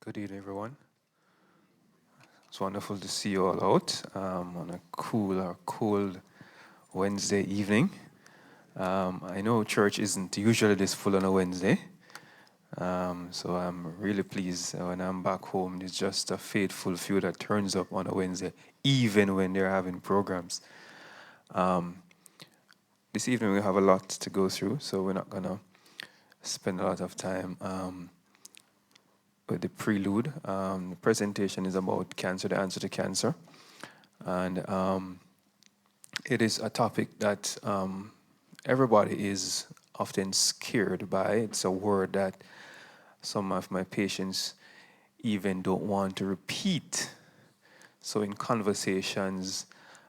Good evening, everyone. It's wonderful to see you all out on a cool or cold Wednesday evening. I know church isn't usually this full on a Wednesday, so I'm really pleased when I'm back home. It's just a faithful few that turns up on a Wednesday, even when they're having programs. This evening we have a lot to go through, so we're not gonna spend a lot of time with the prelude. The presentation is about cancer, the answer to cancer. And it is a topic that everybody is often scared by. It's a word that some of my patients even don't want to repeat. So in conversations,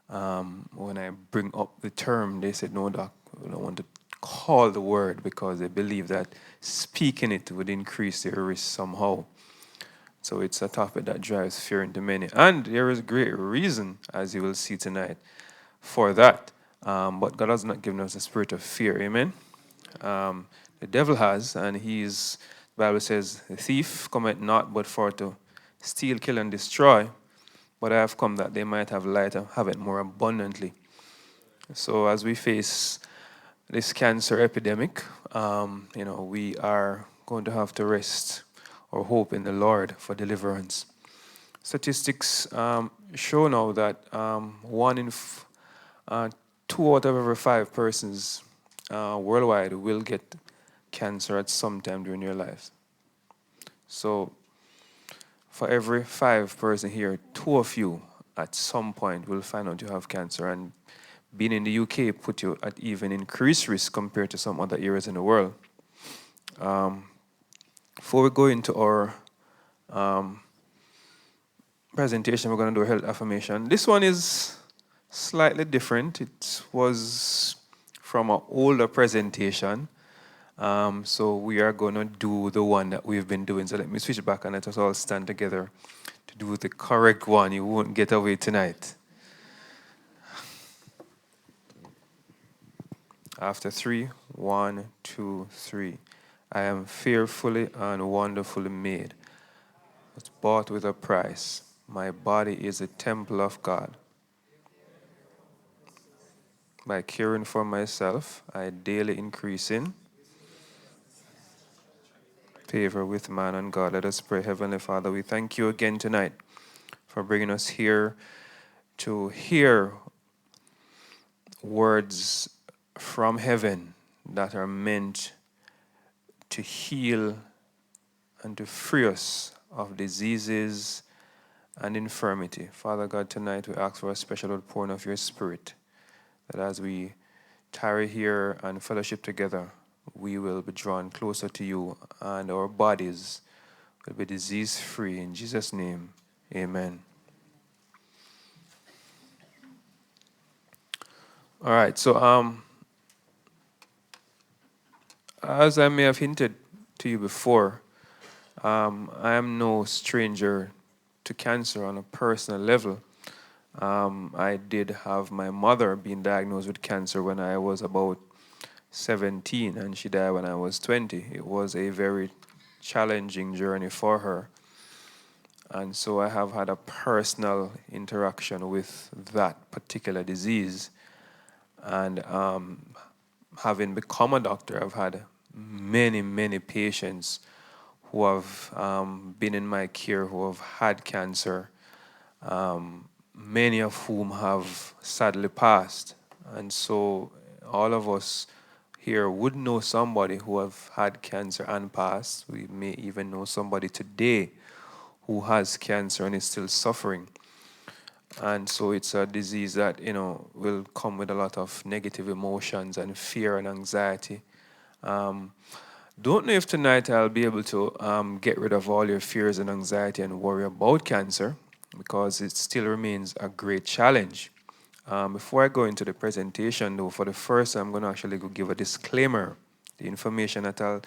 when I bring up the term, they said, no, doc, we don't want to call the word because they believe that speaking it would increase their risk somehow. So it's a topic that drives fear into many. And there is great reason, as you will see tonight, for that. But God has not given us a spirit of fear. Amen. The devil has, and the Bible says, the thief cometh not but for to steal, kill, and destroy. But I have come that they might have light and have it more abundantly. So as we face this cancer epidemic, we are going to have to rest or hope in the Lord for deliverance. Statistics show now that two out of every five persons worldwide will get cancer at some time during their lives. So for every five person here, two of you at some point will find out you have cancer. And being in the UK put you at even increased risk compared to some other areas in the world. Before we go into our presentation, we're going to do a health affirmation. This one is slightly different. It was from an older presentation. So we are going to do the one that we've been doing. So let me switch back and let us all stand together to do the correct one. You won't get away tonight. After 3, 1, 2, 3. I am fearfully and wonderfully made. Was bought with a price. My body is a temple of God. By caring for myself, I daily increase in favor with man and God. Let us pray. Heavenly Father, we thank you again tonight for bringing us here to hear words from heaven that are meant to heal and to free us of diseases and infirmity. Father God, tonight we ask for a special outpouring of your Spirit, that as we tarry here and fellowship together, we will be drawn closer to you and our bodies will be disease-free. In Jesus' name, amen. All right, so as I may have hinted to you before, I am no stranger to cancer on a personal level. I did have my mother being diagnosed with cancer when I was about 17, and she died when I was 20. It was a very challenging journey for her. And so I have had a personal interaction with that particular disease. And having become a doctor, I've had many, many patients who have been in my care who have had cancer, many of whom have sadly passed. And so all of us here would know somebody who have had cancer and passed. We may even know somebody today who has cancer and is still suffering. And so it's a disease that, will come with a lot of negative emotions and fear and anxiety. Don't know if tonight I'll be able to get rid of all your fears and anxiety and worry about cancer, because it still remains a great challenge. Before I go into the presentation, though, for the first, I'm going to actually give a disclaimer. The information that I'll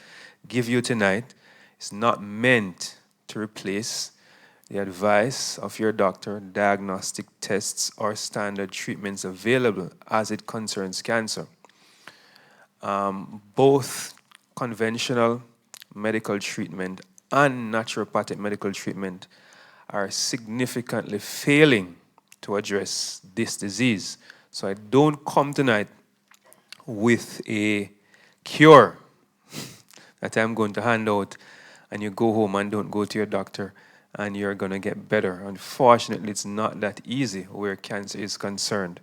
give you tonight is not meant to replace the advice of your doctor, diagnostic tests, or standard treatments available as it concerns cancer. Both conventional medical treatment and naturopathic medical treatment are significantly failing to address this disease. So I don't come tonight with a cure that I'm going to hand out and you go home and don't go to your doctor and you're going to get better. Unfortunately, it's not that easy where cancer is concerned.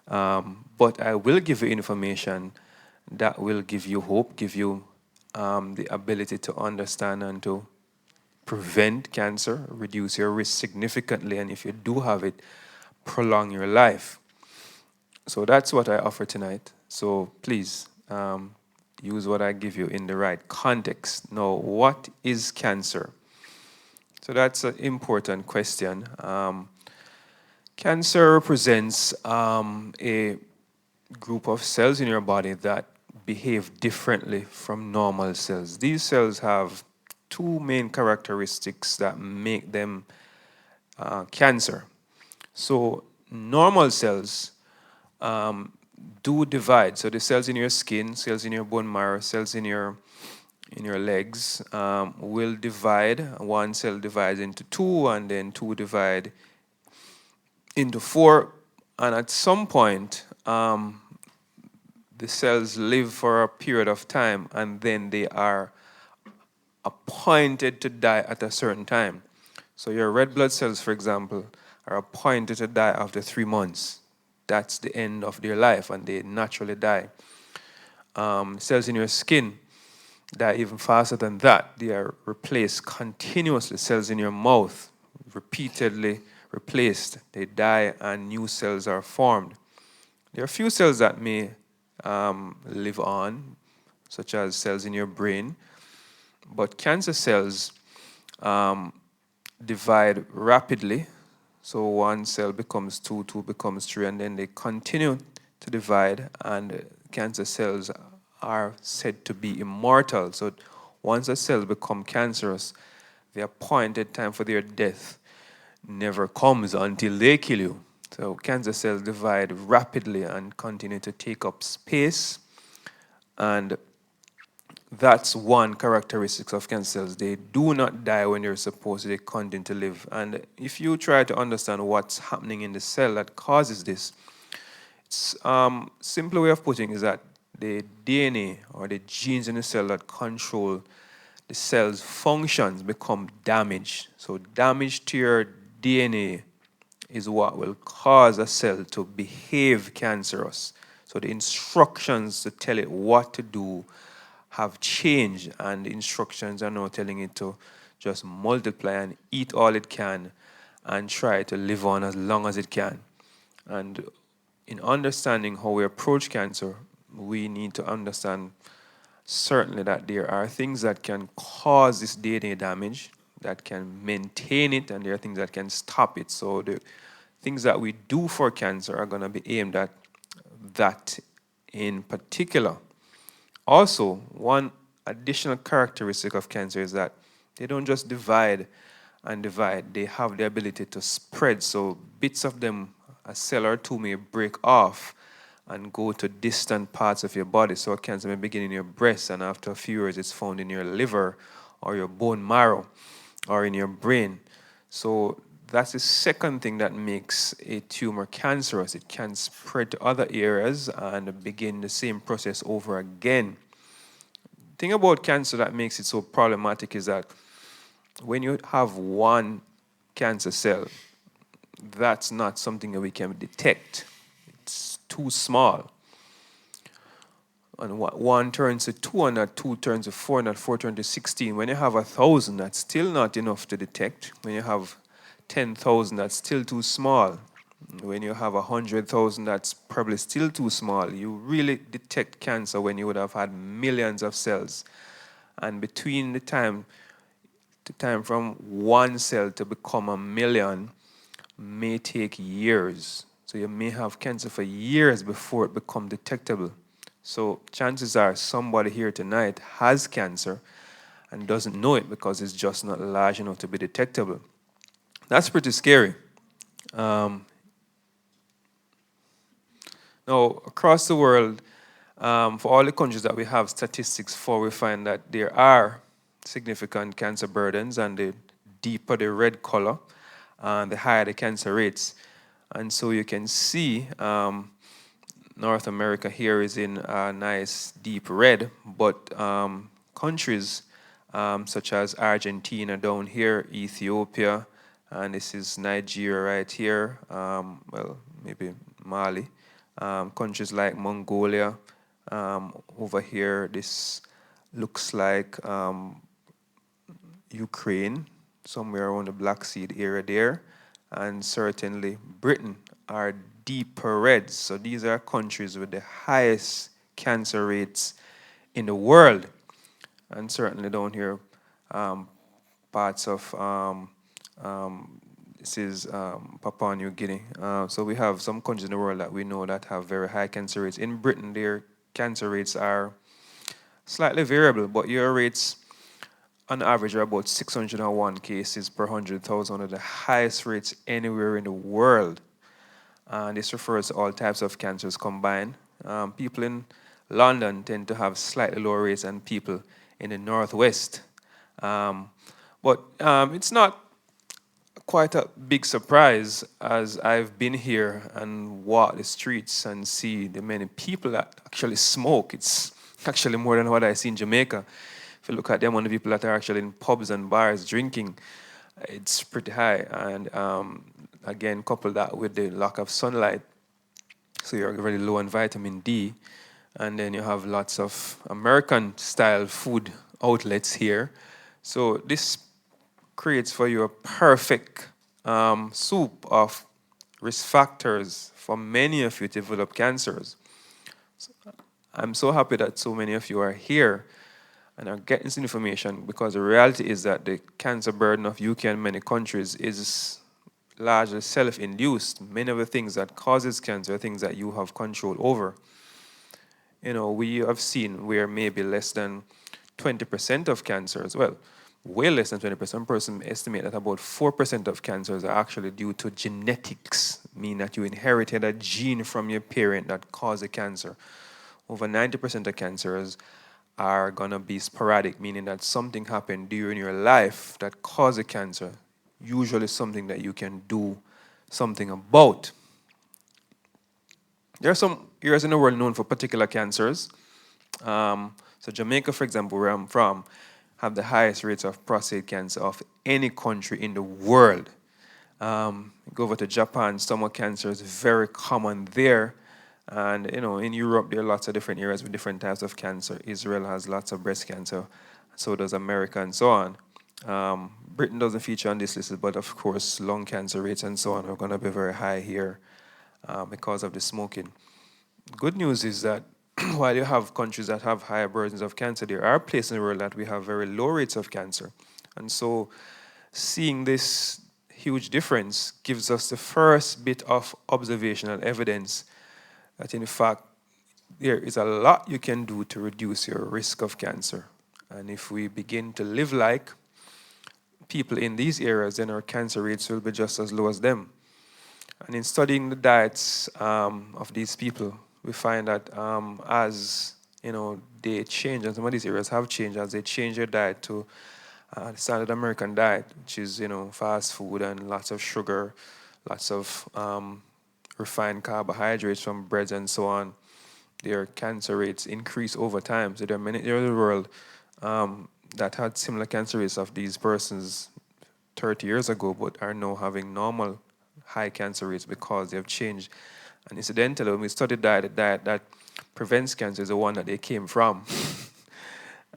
But I will give you information that will give you hope, give you the ability to understand and to prevent cancer, reduce your risk significantly, and if you do have it, prolong your life. So that's what I offer tonight. So please use what I give you in the right context. Now, what is cancer? So that's an important question. Cancer represents a group of cells in your body that behave differently from normal cells. These cells have two main characteristics that make them cancer. So normal cells do divide. So the cells in your skin, cells in your bone marrow, cells in your legs will divide. One cell divides into two, and then two divide into four. And at some point, the cells live for a period of time, and then they are appointed to die at a certain time. So your red blood cells, for example, are appointed to die after 3 months. That's the end of their life, and they naturally die. Cells in your skin die even faster than that. They are replaced continuously. Cells in your mouth, repeatedly replaced. They die and new cells are formed. There are a few cells that may live on, such as cells in your brain, but cancer cells divide rapidly. So one cell becomes two, two becomes three, and then they continue to divide, and cancer cells are said to be immortal. So once a cell becomes cancerous, the appointed time for their death never comes until they kill you. So cancer cells divide rapidly and continue to take up space, and that's one characteristic of cancer cells. They do not die when they're supposed to, they continue to live. And if you try to understand what's happening in the cell that causes this, it's simple way of putting is that the DNA or the genes in the cell that control the cell's functions become damaged. So damage to your DNA is what will cause a cell to behave cancerous. So the instructions to tell it what to do have changed, and the instructions are now telling it to just multiply and eat all it can and try to live on as long as it can. And in understanding how we approach cancer, we need to understand certainly that there are things that can cause this DNA damage, that can maintain it, and there are things that can stop it. So the things that we do for cancer are going to be aimed at that in particular. Also, one additional characteristic of cancer is that they don't just divide and divide, they have the ability to spread. So bits of them, a cell or two, may break off and go to distant parts of your body. So cancer may begin in your breast, and after a few years, it's found in your liver or your bone marrow or in your brain. So that's the second thing that makes a tumor cancerous. It can spread to other areas and begin the same process over again. The thing about cancer that makes it so problematic is that when you have one cancer cell, that's not something that we can detect. It's too small. And one turns to two, and that two turns to four, and that four turns to 16. When you have 1,000, that's still not enough to detect. When you have 10,000, that's still too small. When you have 100,000, that's probably still too small. You really detect cancer when you would have had millions of cells. And between the time from one cell to become a million may take years. So you may have cancer for years before it becomes detectable. So chances are somebody here tonight has cancer and doesn't know it because it's just not large enough to be detectable. That's pretty scary. Now, across the world, for all the countries that we have statistics for, we find that there are significant cancer burdens, and the deeper the red color, the higher the cancer rates. And so you can see North America here is in a nice deep red, but countries such as Argentina down here, Ethiopia, and this is Nigeria right here, well, maybe Mali, countries like Mongolia, over here, this looks like Ukraine, somewhere around the Black Sea area there, and certainly Britain are deeper reds. So these are countries with the highest cancer rates in the world. And certainly down here, parts of this is Papua New Guinea. So we have some countries in the world that we know that have very high cancer rates. In Britain, their cancer rates are slightly variable, but your rates on average are about 601 cases per 100,000, one of the highest rates anywhere in the world. And this refers to all types of cancers combined. People in London tend to have slightly lower rates than people in the Northwest. But it's not quite a big surprise, as I've been here and walked the streets and see the many people that actually smoke. It's actually more than what I see in Jamaica. If you look at the amount of people that are actually in pubs and bars drinking, it's pretty high. And again, couple that with the lack of sunlight, so you're very low on vitamin D. And then you have lots of American style food outlets here. So this creates for you a perfect soup of risk factors for many of you to develop cancers. I'm so happy that so many of you are here and are getting this information, because the reality is that the cancer burden of UK and many countries is largely self-induced. Many of the things that causes cancer are things that you have control over. You know, we have seen where maybe less than 20% of cancers, well, way less than 20%, person estimate that about 4% of cancers are actually due to genetics, meaning that you inherited a gene from your parent that caused a cancer. Over 90% of cancers are gonna be sporadic, meaning that something happened during your life that caused a cancer, usually something that you can do something about. There are some areas in the world known for particular cancers. So Jamaica, for example, where I'm from, have the highest rates of prostate cancer of any country in the world. Go over to Japan, stomach cancer is very common there. And you know, in Europe, there are lots of different areas with different types of cancer. Israel has lots of breast cancer, so does America, and so on. Britain doesn't feature on this list, but of course, lung cancer rates and so on are going to be very high here because of the smoking. Good news is that while you have countries that have higher burdens of cancer, there are places in the world that we have very low rates of cancer. And so seeing this huge difference gives us the first bit of observational evidence that in fact there is a lot you can do to reduce your risk of cancer. And if we begin to live like people in these areas, then our cancer rates will be just as low as them. And in studying the diets of these people, we find that as you know, they change, and some of these areas have changed as they change their diet to the standard American diet, which is, you know, fast food and lots of sugar, lots of refined carbohydrates from breads and so on. Their cancer rates increase over time. So there are many areas of the world that had similar cancer rates of these persons 30 years ago, but are now having normal high cancer rates because they have changed. And incidentally, when we studied diet, the diet that prevents cancer is the one that they came from.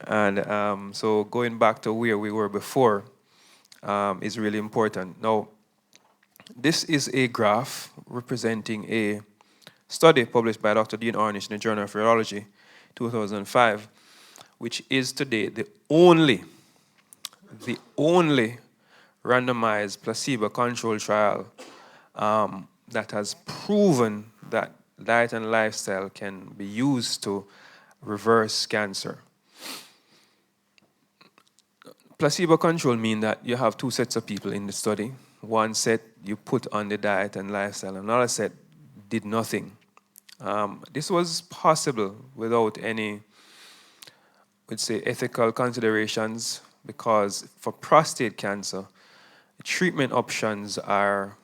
And so going back to where we were before is really important. Now, this is a graph representing a study published by Dr. Dean Ornish in the Journal of Urology, 2005, which is today the only randomized placebo-controlled trial that has proven that diet and lifestyle can be used to reverse cancer. Placebo control means that you have two sets of people in the study. One set you put on the diet and lifestyle, another set did nothing. This was possible without any, let's say, ethical considerations, because for prostate cancer, treatment options are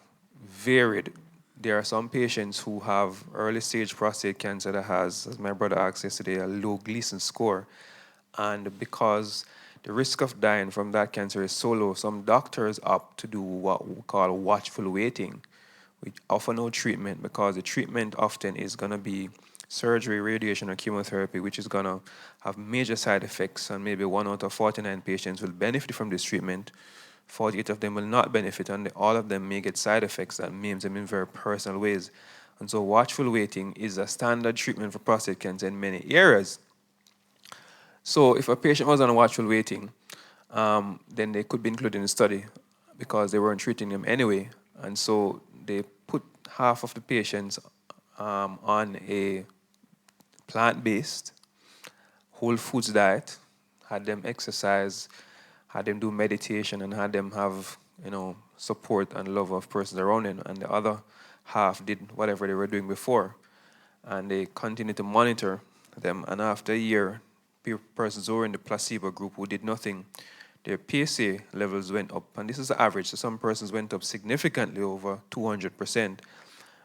varied. There are some patients who have early stage prostate cancer that has, as my brother asked yesterday, a low Gleason score. And because the risk of dying from that cancer is so low, some doctors opt to do what we call watchful waiting. We offer no treatment because the treatment often is going to be surgery, radiation, or chemotherapy, which is going to have major side effects. And maybe 1 out of 49 patients will benefit from this treatment. 48 of them will not benefit, and all of them may get side effects that maims them in very personal ways. And so, watchful waiting is a standard treatment for prostate cancer in many areas. So, if a patient was on watchful waiting, then they could be included in the study because they weren't treating them anyway. And so, they put half of the patients on a plant based, whole foods diet, had them exercise, had them do meditation, and had them have, support and love of persons around them. And the other half did whatever they were doing before. And they continued to monitor them. And after a year, persons who were in the placebo group who did nothing, their PSA levels went up. And this is the average. So some persons went up significantly over 200%.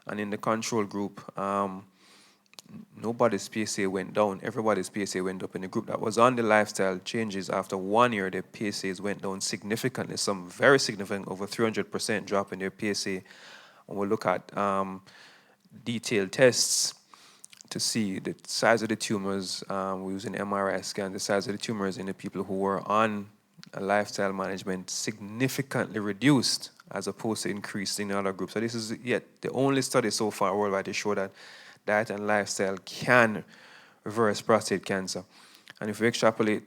And in the control group, nobody's PSA went down. Everybody's PSA went up. In the group that was on the lifestyle changes, after 1 year, their PSAs went down significantly. Some very significant, over 300% drop in their PSA. And we'll look at detailed tests to see the size of the tumors. We use an MRI scan. The size of the tumors in the people who were on a lifestyle management significantly reduced as opposed to increased in other groups. So this is yet the only study so far worldwide to show that diet and lifestyle can reverse prostate cancer. And if we extrapolate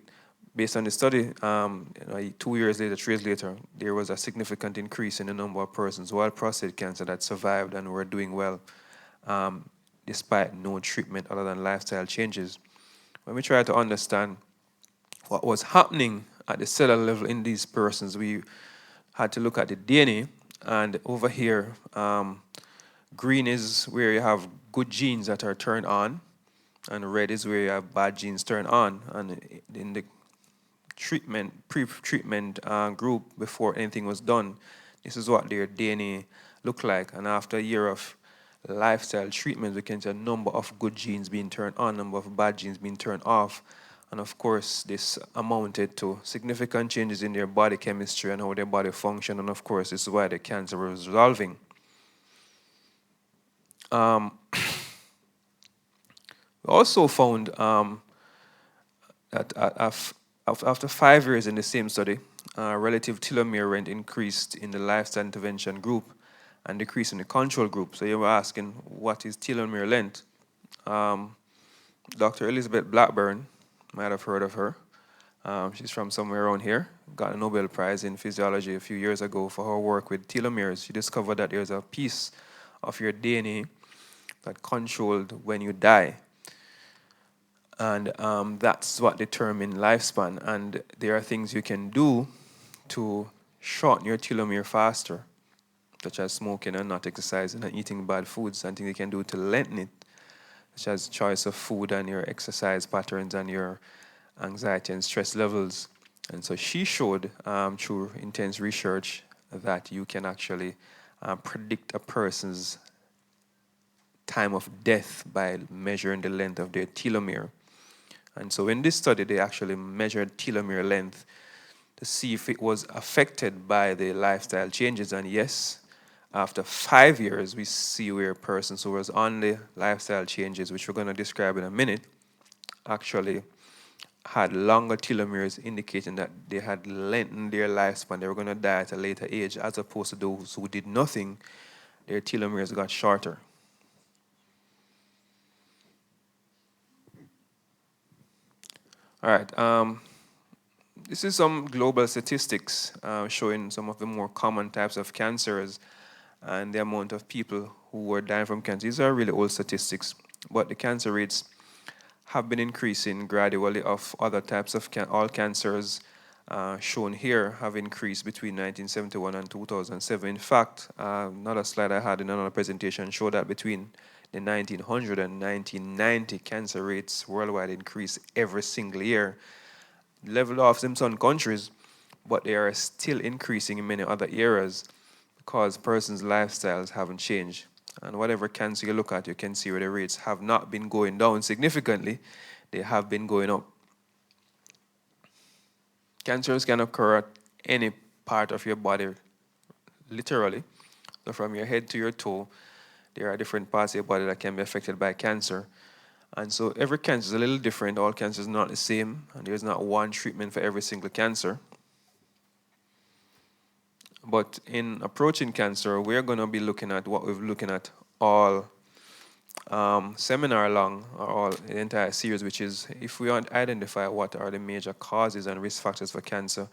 based on the study, 2 years later, 3 years later, there was a significant increase in the number of persons who had prostate cancer that survived and were doing well, despite no treatment other than lifestyle changes. When we try to understand what was happening at the cellular level in these persons, we had to look at the DNA. And over here, green is where you have good genes that are turned on, and red is where you have bad genes turned on. And in the pre-treatment group, before anything was done, this is what their DNA looked like. And after a year of lifestyle treatment, we can see a number of good genes being turned on, number of bad genes being turned off. And of course, this amounted to significant changes in their body chemistry and how their body functioned. And of course, this is why the cancer was resolving. We also found that after 5 years in the same study, relative telomere length increased in the lifestyle intervention group and decreased in the control group. So you were asking, what is telomere length? Dr. Elizabeth Blackburn, might have heard of her. She's from somewhere around here. Got a Nobel Prize in physiology a few years ago for her work with telomeres. She discovered that there's a piece of your DNA that controlled when you die. And that's what determines lifespan. And there are things you can do to shorten your telomere faster, such as smoking and not exercising and eating bad foods, and things you can do to lengthen it, such as choice of food and your exercise patterns and your anxiety and stress levels. And so she showed through intense research that you can actually predict a person's time of death by measuring the length of their telomere. And so in this study, they actually measured telomere length to see if it was affected by the lifestyle changes. And yes, after 5 years, we see where persons who was on the lifestyle changes, which we're going to describe in a minute, actually had longer telomeres, indicating that they had lengthened their lifespan. They were going to die at a later age, as opposed to those who did nothing, their telomeres got shorter. All right. This is some global statistics showing some of the more common types of cancers and the amount of people who were dying from cancer. These are really old statistics, but the cancer rates have been increasing gradually of other types of all cancers shown here have increased between 1971 and 2007. In fact, another slide I had in another presentation showed that between the 1900 and 1990, cancer rates worldwide increased every single year. Level of them some countries, but they are still increasing in many other areas because persons' lifestyles haven't changed. And whatever cancer you look at, you can see where the rates have not been going down significantly, they have been going up. Cancers can occur at any part of your body, literally. So from your head to your toe, there are different parts of your body that can be affected by cancer. And so every cancer is a little different. All cancers are not the same, and there's not one treatment for every single cancer. But in approaching cancer, we're going to be looking at what we're looking at all seminar long, or all the entire series, which is if we identify what are the major causes and risk factors for cancer,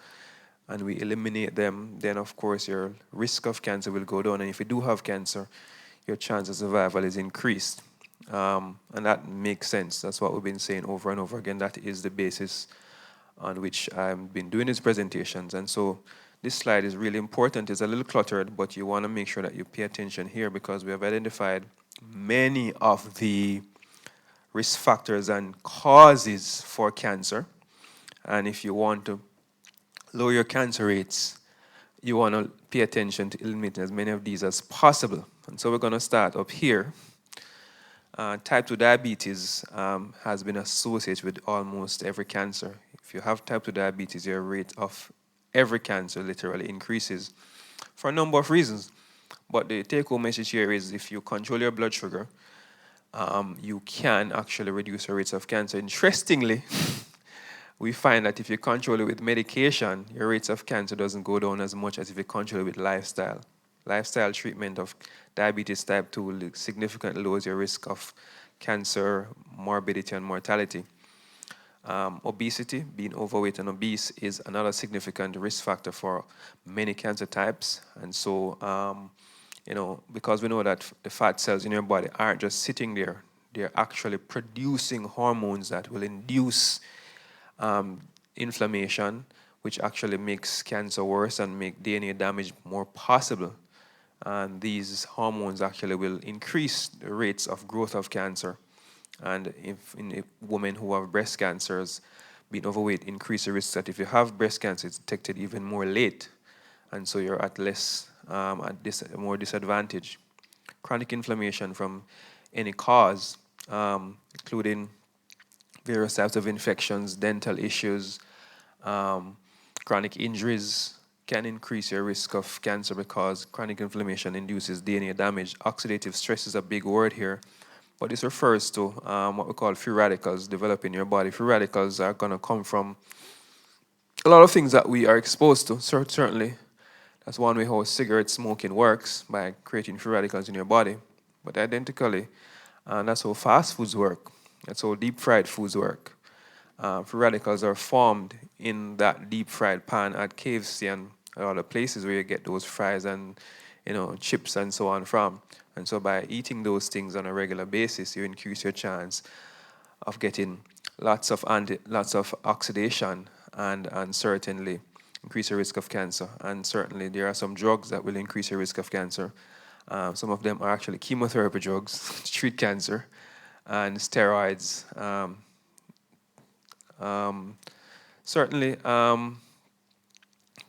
and we eliminate them, then of course your risk of cancer will go down. And if you do have cancer, your chance of survival is increased. And that makes sense. That's what we've been saying over and over again. That is the basis on which I've been doing these presentations. And so this slide is really important. It's a little cluttered, but you want to make sure that you pay attention here because we have identified many of the risk factors and causes for cancer. And if you want to lower your cancer rates, you want to pay attention to eliminating as many of these as possible. And so we're going to start up here. Type 2 diabetes has been associated with almost every cancer. If you have type 2 diabetes, your rate of every cancer literally increases for a number of reasons. But the take-home message here is if you control your blood sugar, you can actually reduce your rates of cancer. Interestingly, we find that if you control it with medication, your rates of cancer doesn't go down as much as if you control it with lifestyle. Lifestyle treatment of diabetes type 2 will significantly lowers your risk of cancer, morbidity, and mortality. Obesity, being overweight and obese, is another significant risk factor for many cancer types. And so, because we know that the fat cells in your body aren't just sitting there, they're actually producing hormones that will induce inflammation, which actually makes cancer worse and make DNA damage more possible. And these hormones actually will increase the rates of growth of cancer. And if in women who have breast cancers, being overweight increase the risk that if you have breast cancer, it's detected even more late. And so you're at less, more disadvantage. Chronic inflammation from any cause, including various types of infections, dental issues, chronic injuries, can increase your risk of cancer because chronic inflammation induces DNA damage. Oxidative stress is a big word here, but this refers to what we call free radicals developing in your body. Free radicals are going to come from a lot of things that we are exposed to. Certainly, that's one way how cigarette smoking works, by creating free radicals in your body. But identically, that's how fast foods work. That's how deep fried foods work. Free radicals are formed in that deep fried pan at KFC and other places where you get those fries and chips and so on from. And so by eating those things on a regular basis, you increase your chance of getting lots of oxidation and certainly increase your risk of cancer. And certainly there are some drugs that will increase your risk of cancer. Some of them are actually chemotherapy drugs to treat cancer, and steroids. Certainly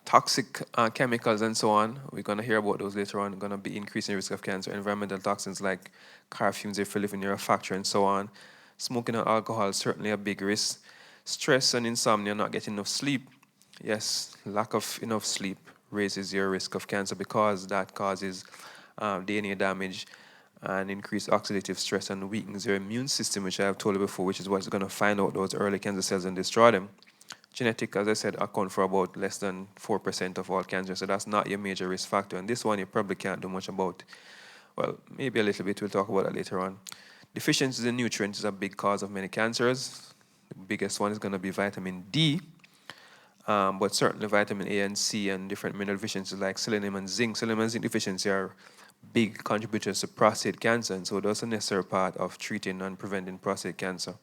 toxic chemicals and so on. We're going to hear about those later on. Going to be increasing the risk of cancer. Environmental toxins like car fumes if you live in your factory and so on. Smoking and alcohol is certainly a big risk. Stress and insomnia, not getting enough sleep. Yes, lack of enough sleep raises your risk of cancer because that causes DNA damage and increased oxidative stress and weakens your immune system, which I have told you before, which is what's going to find out those early cancer cells and destroy them. Genetic, as I said, account for about less than 4% of all cancer, so that's not your major risk factor. And this one you probably can't do much about. Well, maybe a little bit. We'll talk about that later on. Deficiencies in nutrients is a big cause of many cancers. The biggest one is going to be vitamin D, but certainly vitamin A and C and different mineral deficiencies like selenium and zinc. Selenium and zinc deficiency are big contributors to prostate cancer, and so that's a necessary part of treating and preventing prostate cancer.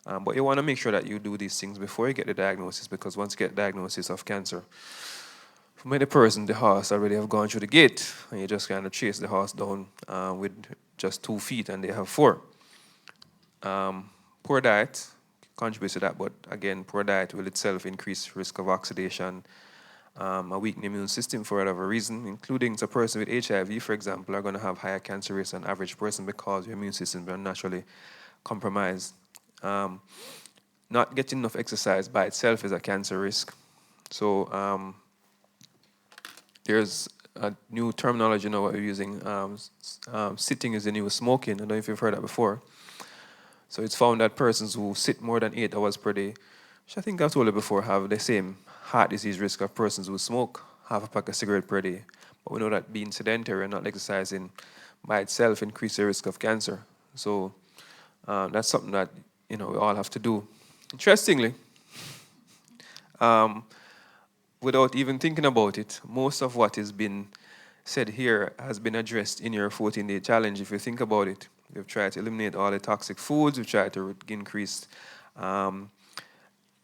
But you want to make sure that you do these things before you get the diagnosis, because once you get diagnosis of cancer, for many persons, the horse already have gone through the gate, and you just kind of chase the horse down with just 2 feet, and they have 4. Poor diet contributes to that, but again, poor diet will itself increase risk of oxidation a weakened immune system for whatever reason, including a person with HIV, for example, are going to have higher cancer rates than average person because your immune system are naturally compromised. Um, Not getting enough exercise by itself is a cancer risk. So there's a new terminology now what we're using. Sitting is the new smoking. I don't know if you've heard that before. So it's found that persons who sit more than 8 hours per day, which I think I've told you before, have the same heart disease risk of persons who smoke half a pack of cigarette per day. But we know that being sedentary and not exercising by itself increases the risk of cancer. So that's something that we all have to do. Interestingly, um, without even thinking about it, most of what has been said here has been addressed in your 14-day challenge. If you think about it, we've tried to eliminate all the toxic foods, we've tried to increase um,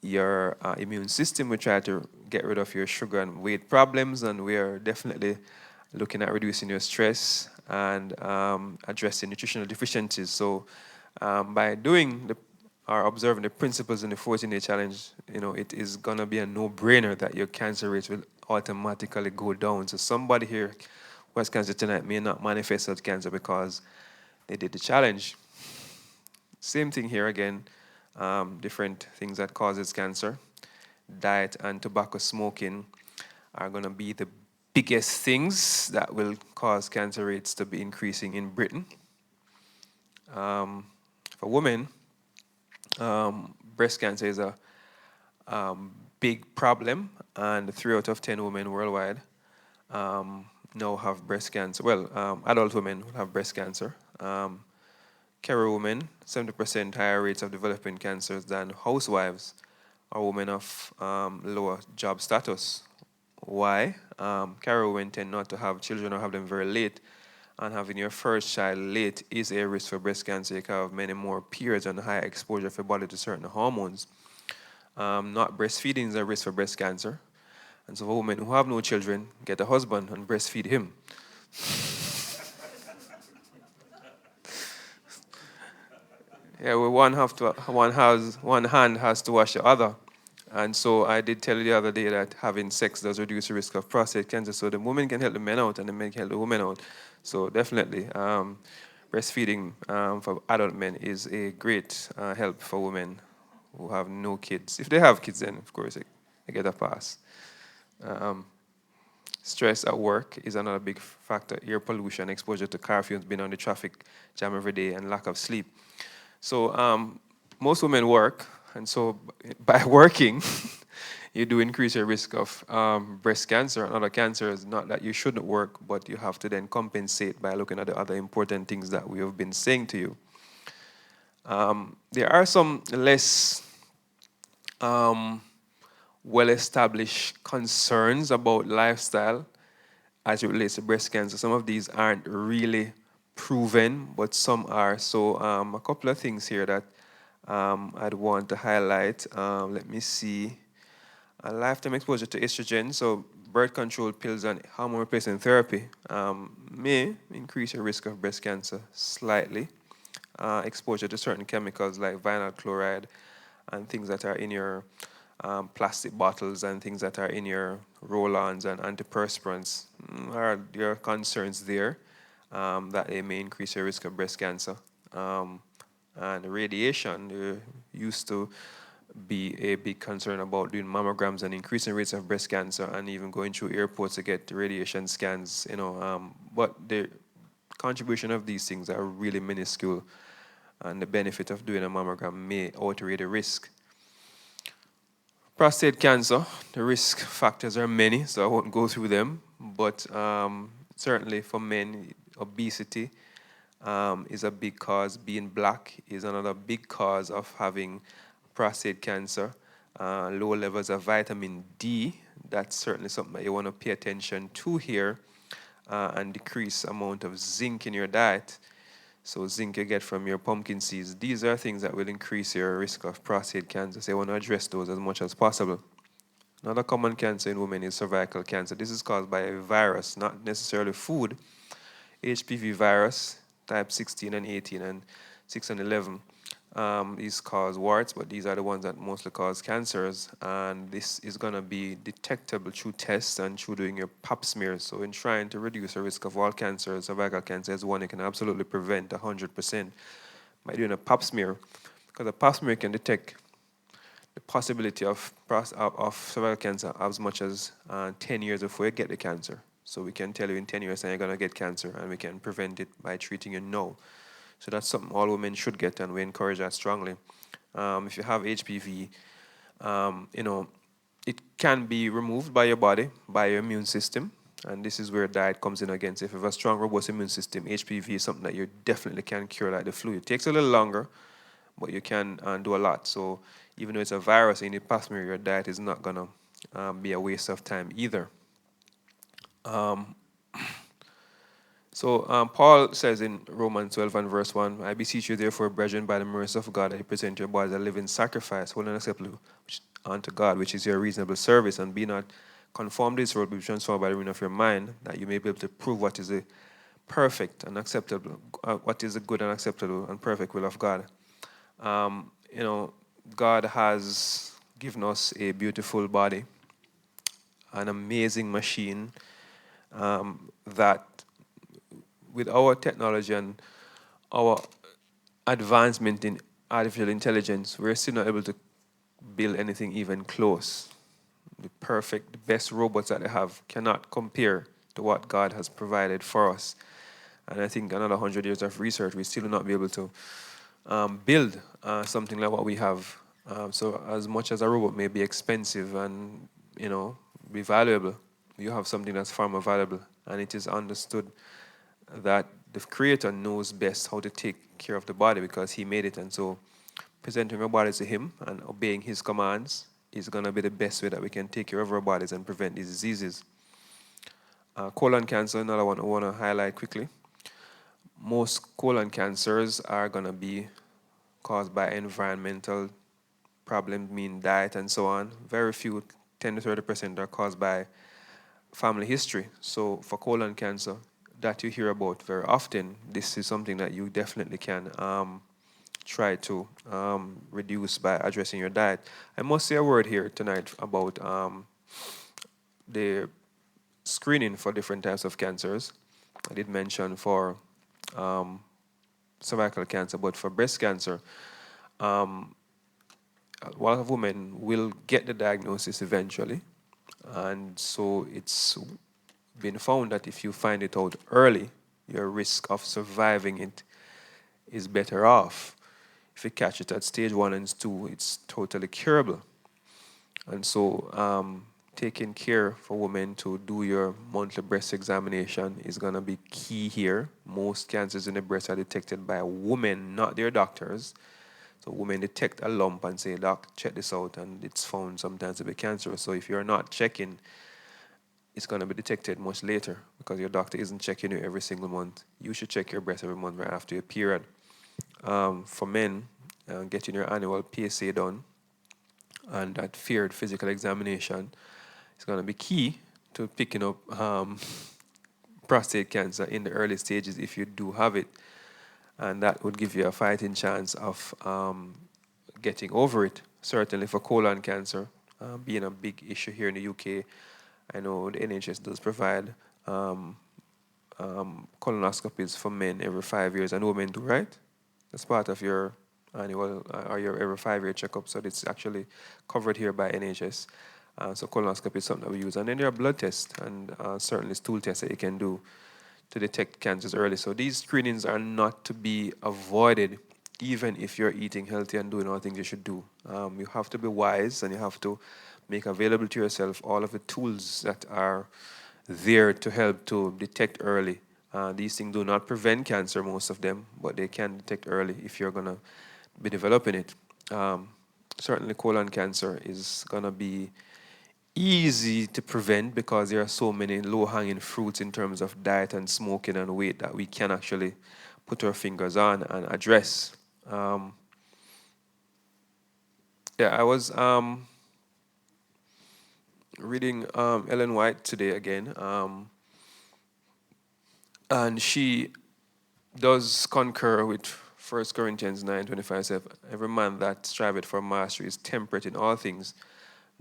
your immune system, we try to get rid of your sugar and weight problems, and we are definitely looking at reducing your stress and addressing nutritional deficiencies. So by doing or observing the principles in the 14-day challenge, it is gonna be a no-brainer that your cancer rates will automatically go down. So somebody here who has cancer tonight may not manifest such cancer because they did the challenge. Same thing here again, different things that causes cancer. Diet and tobacco smoking are gonna be the biggest things that will cause cancer rates to be increasing in Britain. For women, breast cancer is a big problem, and 3 out of 10 women worldwide now have breast cancer. Well, adult women will have breast cancer. Career women, 70% higher rates of developing cancers than housewives or women of lower job status. Why? Career women tend not to have children or have them very late, and having your first child late is a risk for breast cancer. You can have many more periods and higher exposure of your body to certain hormones. Not breastfeeding is a risk for breast cancer. And so for women who have no children, get a husband and breastfeed him. Yeah, well, one hand has to wash the other. And so I did tell you the other day that having sex does reduce the risk of prostate cancer. So the women can help the men out and the men can help the women out. So definitely, breastfeeding for adult men is a great help for women who have no kids. If they have kids, then of course they get a pass. Stress at work is another big factor. Air pollution, exposure to car fumes, being on the traffic jam every day, and lack of sleep. So most women work, and so by working, you do increase your risk of breast cancer and other cancers. Not that you shouldn't work, but you have to then compensate by looking at the other important things that we have been saying to you. There are some less well-established concerns about lifestyle as it relates to breast cancer. Some of these aren't really proven, but some are. So a couple of things here that I'd want to highlight. Let me see. A lifetime exposure to estrogen, so birth control pills and hormone replacement therapy may increase your risk of breast cancer slightly. Exposure to certain chemicals like vinyl chloride and things that are in your plastic bottles and things that are in your roll-ons and antiperspirants are your concerns there that they may increase your risk of breast cancer. And radiation used to be a big concern about doing mammograms and increasing rates of breast cancer and even going through airports to get radiation scans, but the contribution of these things are really minuscule, and the benefit of doing a mammogram may outweigh the risk. Prostate cancer, the risk factors are many, so I won't go through them, but certainly for men, obesity is a big cause. Being black is another big cause of having prostate cancer. Low levels of vitamin D, that's certainly something that you want to pay attention to here, and decrease amount of zinc in your diet. So zinc you get from your pumpkin seeds. These are things that will increase your risk of prostate cancer. So you want to address those as much as possible. Another common cancer in women is cervical cancer. This is caused by a virus, not necessarily food. HPV virus, type 16 and 18 and 6 and 11. These cause warts, but these are the ones that mostly cause cancers. And this is going to be detectable through tests and through doing your pap smears. So, in trying to reduce the risk of all cancers, cervical cancer is one you can absolutely prevent 100% by doing a pap smear. Because a pap smear can detect the possibility of cervical cancer as much as 10 years before you get the cancer. So we can tell you in 10 years you're going to get cancer, and we can prevent it by treating you now. So that's something all women should get, and we encourage that strongly. If you have HPV, you know, it can be removed by your body, by your immune system. And this is where diet comes in again. So if you have a strong, robust immune system, HPV is something that you definitely can cure like the flu. It takes a little longer, but you can do a lot. So even though it's a virus and you pass me, your diet is not gonna be a waste of time either. Um, so Paul says in Romans 12 and verse 1, I beseech you therefore, brethren, by the mercy of God, that you present your bodies a living sacrifice, holy and acceptable unto God, which is your reasonable service, and be not conformed to this world, but be transformed by the renewing of your mind, that you may be able to prove what is a perfect and acceptable, what is a good and acceptable and perfect will of God. You know, God has given us a beautiful body, an amazing machine that, with our technology and our advancement in artificial intelligence, we're still not able to build anything even close. The perfect, the best robots that they have cannot compare to what God has provided for us. And I think another 100 years of research, we still will not be able to build something like what we have. So as much as a robot may be expensive and be valuable, you have something that's far more valuable, and it is understood that the creator knows best how to take care of the body because he made it. And so presenting our bodies to him and obeying his commands is going to be the best way that we can take care of our bodies and prevent these diseases. Colon cancer, another one I want to highlight quickly. Most colon cancers are going to be caused by environmental problems, mean diet and so on. Very few, 10 to 30%, are caused by family history. So for colon cancer that you hear about very often, this is something that you definitely can try to reduce by addressing your diet. I must say a word here tonight about the screening for different types of cancers. I did mention for cervical cancer, but for breast cancer, a lot of women will get the diagnosis eventually. And so it's been found that if you find it out early, your risk of surviving it is better off. If you catch it at stage 1 and 2, it's totally curable. And so taking care for women to do your monthly breast examination is going to be key here. Most cancers in the breast are detected by women, not their doctors. So women detect a lump and say, doc, check this out, and it's found sometimes to be cancerous. So if you're not checking, it's going to be detected much later because your doctor isn't checking you every single month. You should check your breast every month right after your period. For men, getting your annual PSA done and that feared physical examination is going to be key to picking up prostate cancer in the early stages if you do have it. And that would give you a fighting chance of getting over it. Certainly for colon cancer, being a big issue here in the UK, I know the NHS does provide colonoscopies for men every 5 years, and women do, right? That's part of your annual or your every 5 year checkup. So it's actually covered here by NHS. So colonoscopy is something that we use. And then there are blood tests and certainly stool tests that you can do to detect cancers early. So these screenings are not to be avoided, even if you're eating healthy and doing all the things you should do. You have to be wise, and you have to make available to yourself all of the tools that are there to help to detect early. These things do not prevent cancer, most of them, but they can detect early if you're going to be developing it. Certainly colon cancer is going to be easy to prevent because there are so many low-hanging fruits in terms of diet and smoking and weight that we can actually put our fingers on and address. I was reading Ellen White today again, and she does concur with 1 Corinthians 9:25 says, every man that striveth for mastery is temperate in all things.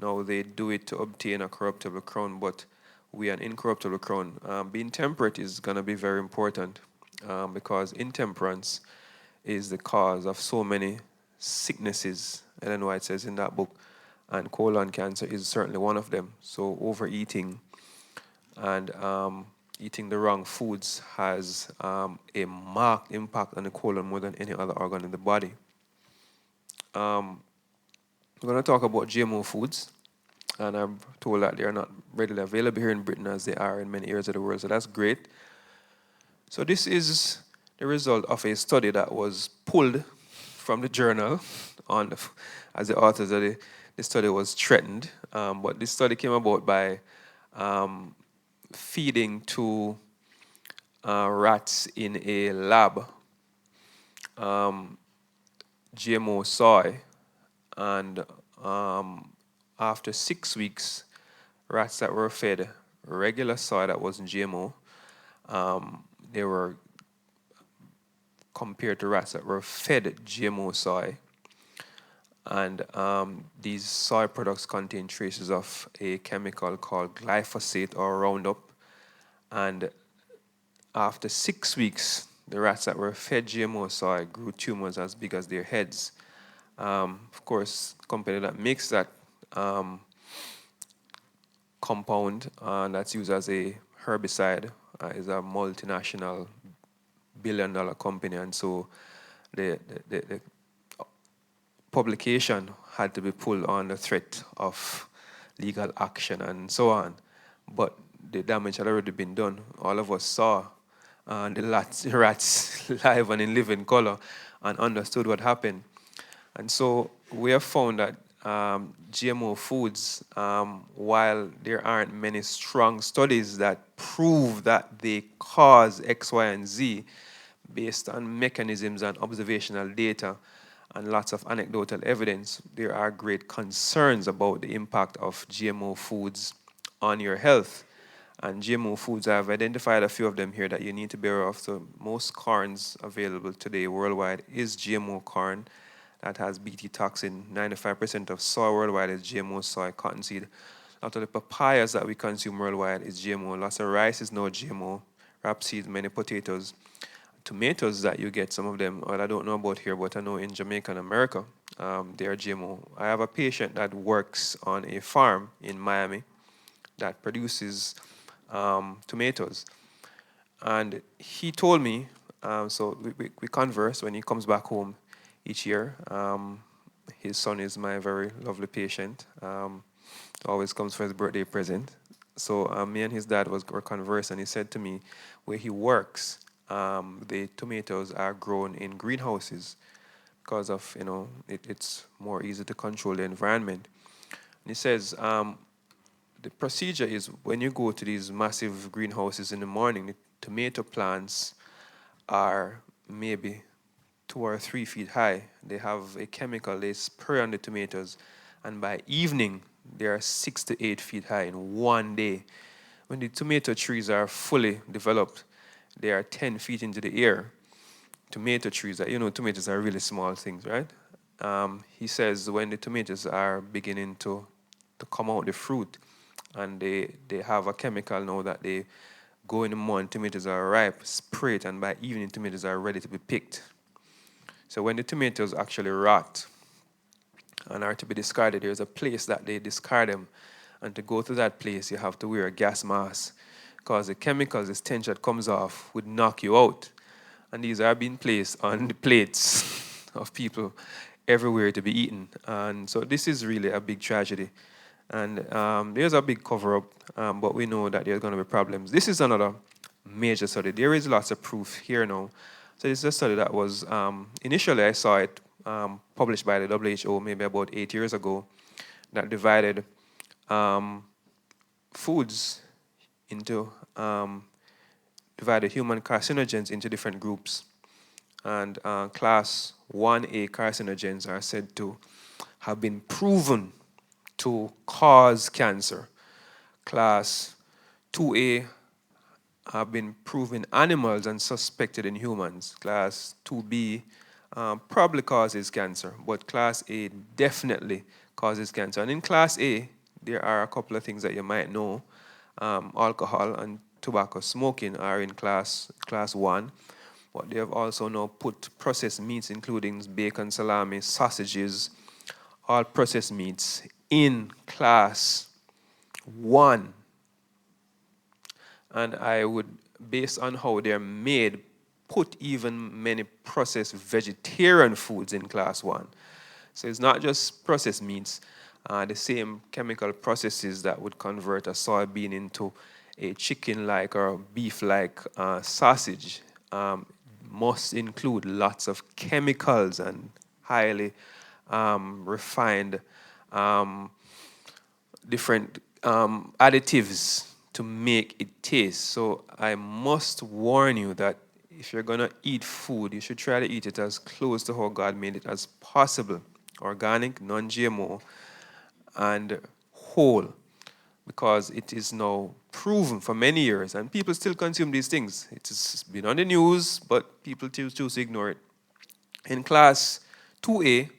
Now they do it to obtain a corruptible crown, but we an incorruptible crown. Being temperate is going to be very important because intemperance is the cause of so many sicknesses. Ellen White says in that book, and colon cancer is certainly one of them. So overeating and eating the wrong foods has a marked impact on the colon more than any other organ in the body. We're going to talk about GMO foods, and I'm told that they are not readily available here in Britain as they are in many areas of the world, so that's great. So this is the result of a study that was pulled from the journal as the authors of the study was threatened. But this study came about by feeding to rats in a lab GMO soy, and after 6 weeks, rats that were fed regular soy that wasn't GMO, they were compared to rats that were fed GMO soy. And these soy products contain traces of a chemical called glyphosate or Roundup. And after 6 weeks, the rats that were fed GMO soy grew tumors as big as their heads. Of course, the company that makes that compound that's used as a herbicide is a multinational billion-dollar company, and so the publication had to be pulled on the threat of legal action and so on. But the damage had already been done. All of us saw the rats live and in living color and understood what happened. And so we have found that GMO foods, while there aren't many strong studies that prove that they cause X, Y, and Z based on mechanisms and observational data and lots of anecdotal evidence, there are great concerns about the impact of GMO foods on your health. And GMO foods, I've identified a few of them here that you need to be aware of. So most corns available today worldwide is GMO corn that has Bt toxin. 95% of soy worldwide is GMO soy, cottonseed. A lot of the papayas that we consume worldwide is GMO. Lots of rice is no GMO. Rapeseed, many potatoes. Tomatoes that you get, some of them, well, I don't know about here, but I know in Jamaica and America, they are GMO. I have a patient that works on a farm in Miami that produces tomatoes. And he told me, so we converse when he comes back home each year. His son is my very lovely patient. Always comes for his birthday present. So me and his dad were conversing, and he said to me, where he works, the tomatoes are grown in greenhouses because of, it's more easy to control the environment. And he says, the procedure is when you go to these massive greenhouses in the morning, the tomato plants are maybe 2 or 3 feet high. They have a chemical they spray on the tomatoes, and by evening, they are 6 to 8 feet high in one day. When the tomato trees are fully developed, they are 10 feet into the air. Tomato trees, tomatoes are really small things, right? He says when the tomatoes are beginning to come out the fruit, and they have a chemical now that they go in the morning, tomatoes are ripe, spray it, and by evening, tomatoes are ready to be picked. So when the tomatoes actually rot and are to be discarded, there's a place that they discard them. And to go to that place, you have to wear a gas mask because the chemicals, the stench that comes off would knock you out. And these are being placed on the plates of people everywhere to be eaten. And so this is really a big tragedy. And there's a big cover-up, but we know that there's going to be problems. This is another major study. There is lots of proof here now. So this is a study that was, initially I saw it published by the WHO maybe about 8 years ago, that divided foods into, divided human carcinogens into different groups. And class 1A carcinogens are said to have been proven to cause cancer. Class 2A have been proven in animals and suspected in humans. Class 2B probably causes cancer, but class A definitely causes cancer. And in class A, there are a couple of things that you might know. Alcohol and tobacco smoking are in class 1, but they have also now put processed meats, including bacon, salami, sausages, all processed meats in class 1. And I would, based on how they're made, put even many processed vegetarian foods in class 1. So it's not just processed meats. The same chemical processes that would convert a soybean into a chicken-like or beef-like sausage must include lots of chemicals and highly refined different additives to make it taste. So I must warn you that if you're gonna eat food, you should try to eat it as close to how God made it as possible. Organic, non-GMO, and whole, because it is now proven for many years, and people still consume these things. It's been on the news, but people choose to ignore it. In class 2A,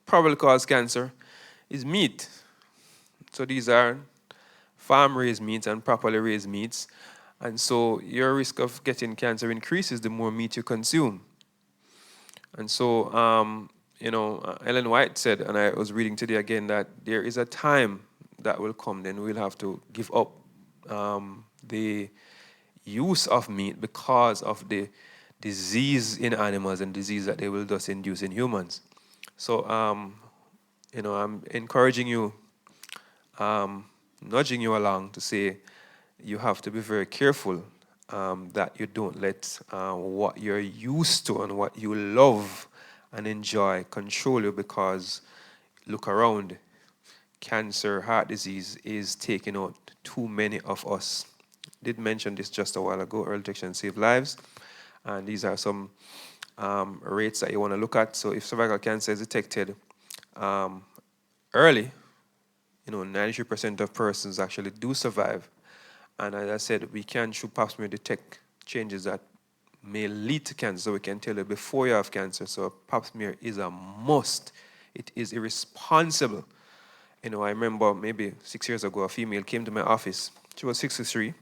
probably cause cancer, is meat. So these are farm-raised meats and properly raised meats. And so your risk of getting cancer increases the more meat you consume. And so, Ellen White said, and I was reading today again, that there is a time that will come, then we'll have to give up the use of meat because of the disease in animals and disease that they will thus induce in humans. So, I'm encouraging you, nudging you along to say you have to be very careful that you don't let what you're used to and what you love and enjoy control you, because look around, cancer, heart disease is taking out too many of us. Did mention this just a while ago, early detection save lives, and these are some rates that you want to look at. So if cervical cancer is detected early, 93% of persons actually do survive. And as I said, we can, through pap smear, detect changes that may lead to cancer. So we can tell you before you have cancer. So pap smear is a must. It is irresponsible. I remember maybe 6 years ago, a female came to my office. She was 63.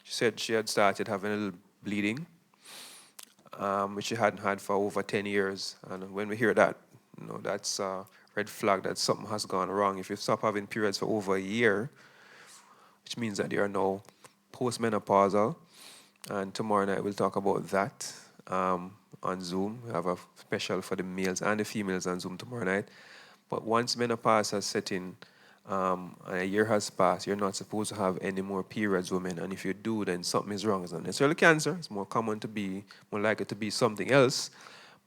She said she had started having a little bleeding, which she hadn't had for over 10 years. And when we hear that, that's a red flag that something has gone wrong. If you stop having periods for over a year, which means that you are now postmenopausal. And tomorrow night we'll talk about that on Zoom. We have a special for the males and the females on Zoom tomorrow night. But once menopause has set in and a year has passed, you're not supposed to have any more periods, women. And if you do, then something is wrong. It's not necessarily cancer. It's more likely to be something else.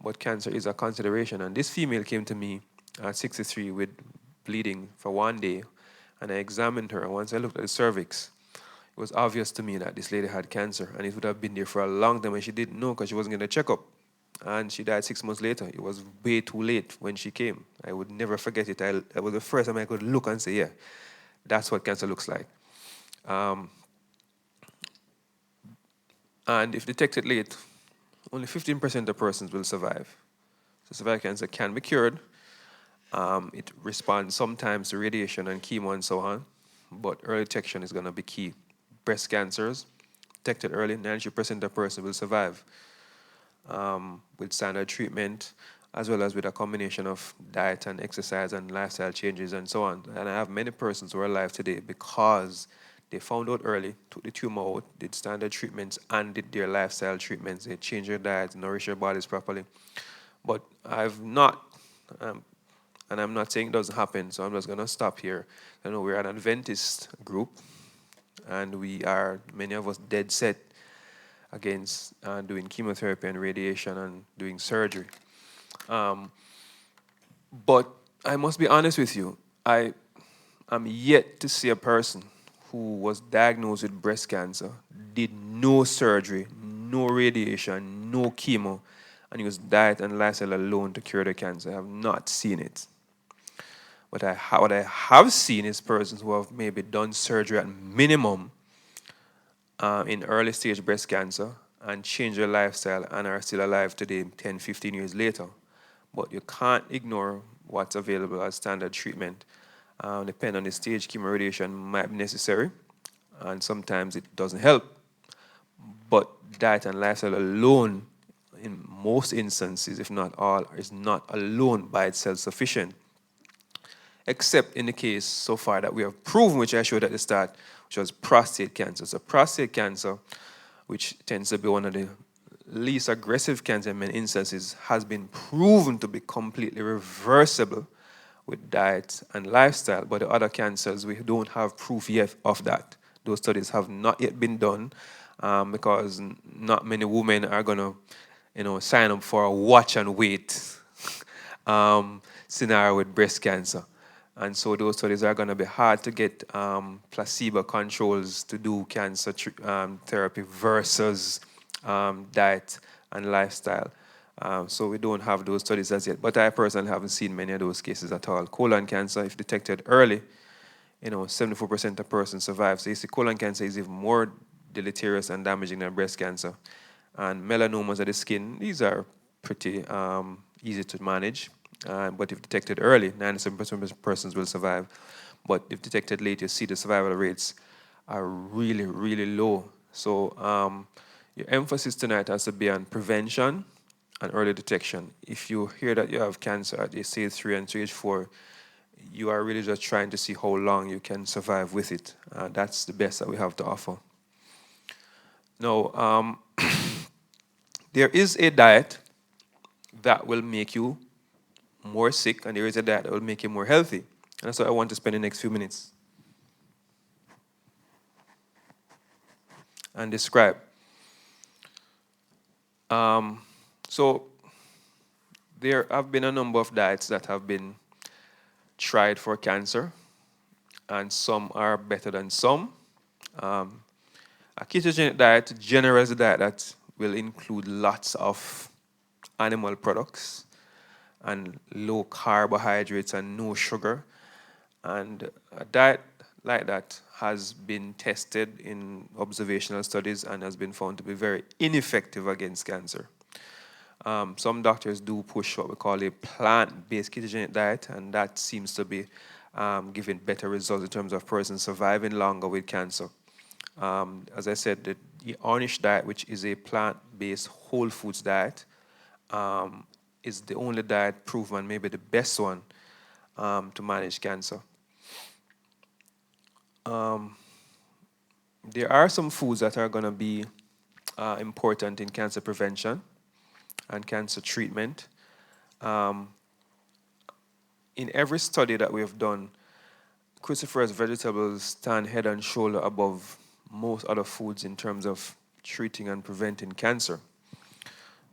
But cancer is a consideration. And this female came to me at 63 with bleeding for one day. And I examined her. And once I looked at the cervix, it was obvious to me that this lady had cancer. And it would have been there for a long time. And she didn't know because she wasn't getting a checkup. And she died 6 months later. It was way too late when she came. I would never forget it. That was the first time I could look and say, yeah, that's what cancer looks like. And if detected late, only 15% of persons will survive. So cervical cancer can be cured. It responds sometimes to radiation and chemo and so on, but early detection is going to be key. Breast cancers, detected early, 90% of persons will survive with standard treatment, as well as with a combination of diet and exercise and lifestyle changes and so on. And I have many persons who are alive today because they found out early, took the tumor out, did standard treatments, and did their lifestyle treatments. They changed their diet, nourish their bodies properly. But I've not, and I'm not saying it doesn't happen, so I'm just going to stop here. I know we're an Adventist group, and many of us dead set against doing chemotherapy and radiation and doing surgery. But I must be honest with you, I am yet to see a person who was diagnosed with breast cancer, did no surgery, no radiation, no chemo, and used diet and lifestyle alone to cure the cancer. I have not seen it. What I have seen is persons who have maybe done surgery at minimum in early stage breast cancer and changed their lifestyle and are still alive today 10, 15 years later. but you can't ignore what's available as standard treatment. Depending on the stage, chemoradiation might be necessary, and sometimes it doesn't help. But diet and lifestyle alone, in most instances, if not all, is not alone by itself sufficient. Except in the case so far that we have proven, which I showed at the start, which was prostate cancer. So prostate cancer, which tends to be one of the least aggressive cancer in many instances, has been proven to be completely reversible with diet and lifestyle. But the other cancers, we don't have proof yet of that. Those studies have not yet been done because not many women are gonna, sign up for a watch and wait scenario with breast cancer. And so those studies are going to be hard to get placebo controls to do cancer therapy versus diet and lifestyle. So we don't have those studies as yet. But I personally haven't seen many of those cases at all. Colon cancer, if detected early, 74% of persons survive. So you see, colon cancer is even more deleterious and damaging than breast cancer. And melanomas of the skin, these are pretty easy to manage. But if detected early, 97% of persons will survive. But if detected late, you see the survival rates are really, really low. So your emphasis tonight has to be on prevention and early detection. If you hear that you have cancer at stage 3 and stage 4, you are really just trying to see how long you can survive with it. That's the best that we have to offer. Now, there is a diet that will make you more sick, and there is a diet that will make you more healthy. And that's what I want to spend the next few minutes and describe. So there have been a number of diets that have been tried for cancer, and some are better than some. A ketogenic diet, generally, is a diet that will include lots of animal products and low carbohydrates and no sugar. And a diet like that has been tested in observational studies and has been found to be very ineffective against cancer. Some doctors do push what we call a plant-based ketogenic diet, and that seems to be giving better results in terms of persons surviving longer with cancer. As I said, the Ornish diet, which is a plant-based whole foods diet, is the only diet proven, maybe the best one, to manage cancer. There are some foods that are going to be important in cancer prevention and cancer treatment. In every study that we have done, cruciferous vegetables stand head and shoulder above most other foods in terms of treating and preventing cancer,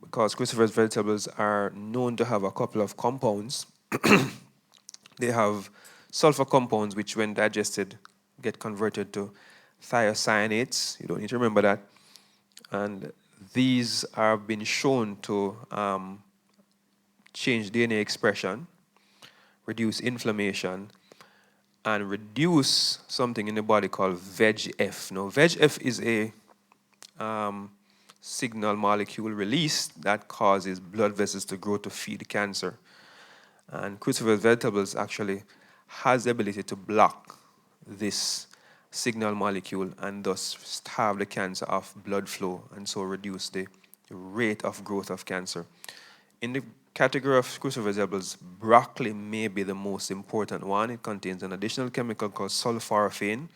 because cruciferous vegetables are known to have a couple of compounds. They have sulfur compounds, which when digested get converted to thiocyanates. You don't need to remember that. And these have been shown to change DNA expression, reduce inflammation, and reduce something in the body called VEGF. Now, VEGF is a signal molecule released that causes blood vessels to grow to feed cancer. And cruciferous vegetables actually has the ability to block this signal molecule and thus starve the cancer of blood flow, and so reduce the rate of growth of cancer. In the category of cruciferous vegetables, broccoli may be the most important one. It contains an additional chemical called sulforaphane,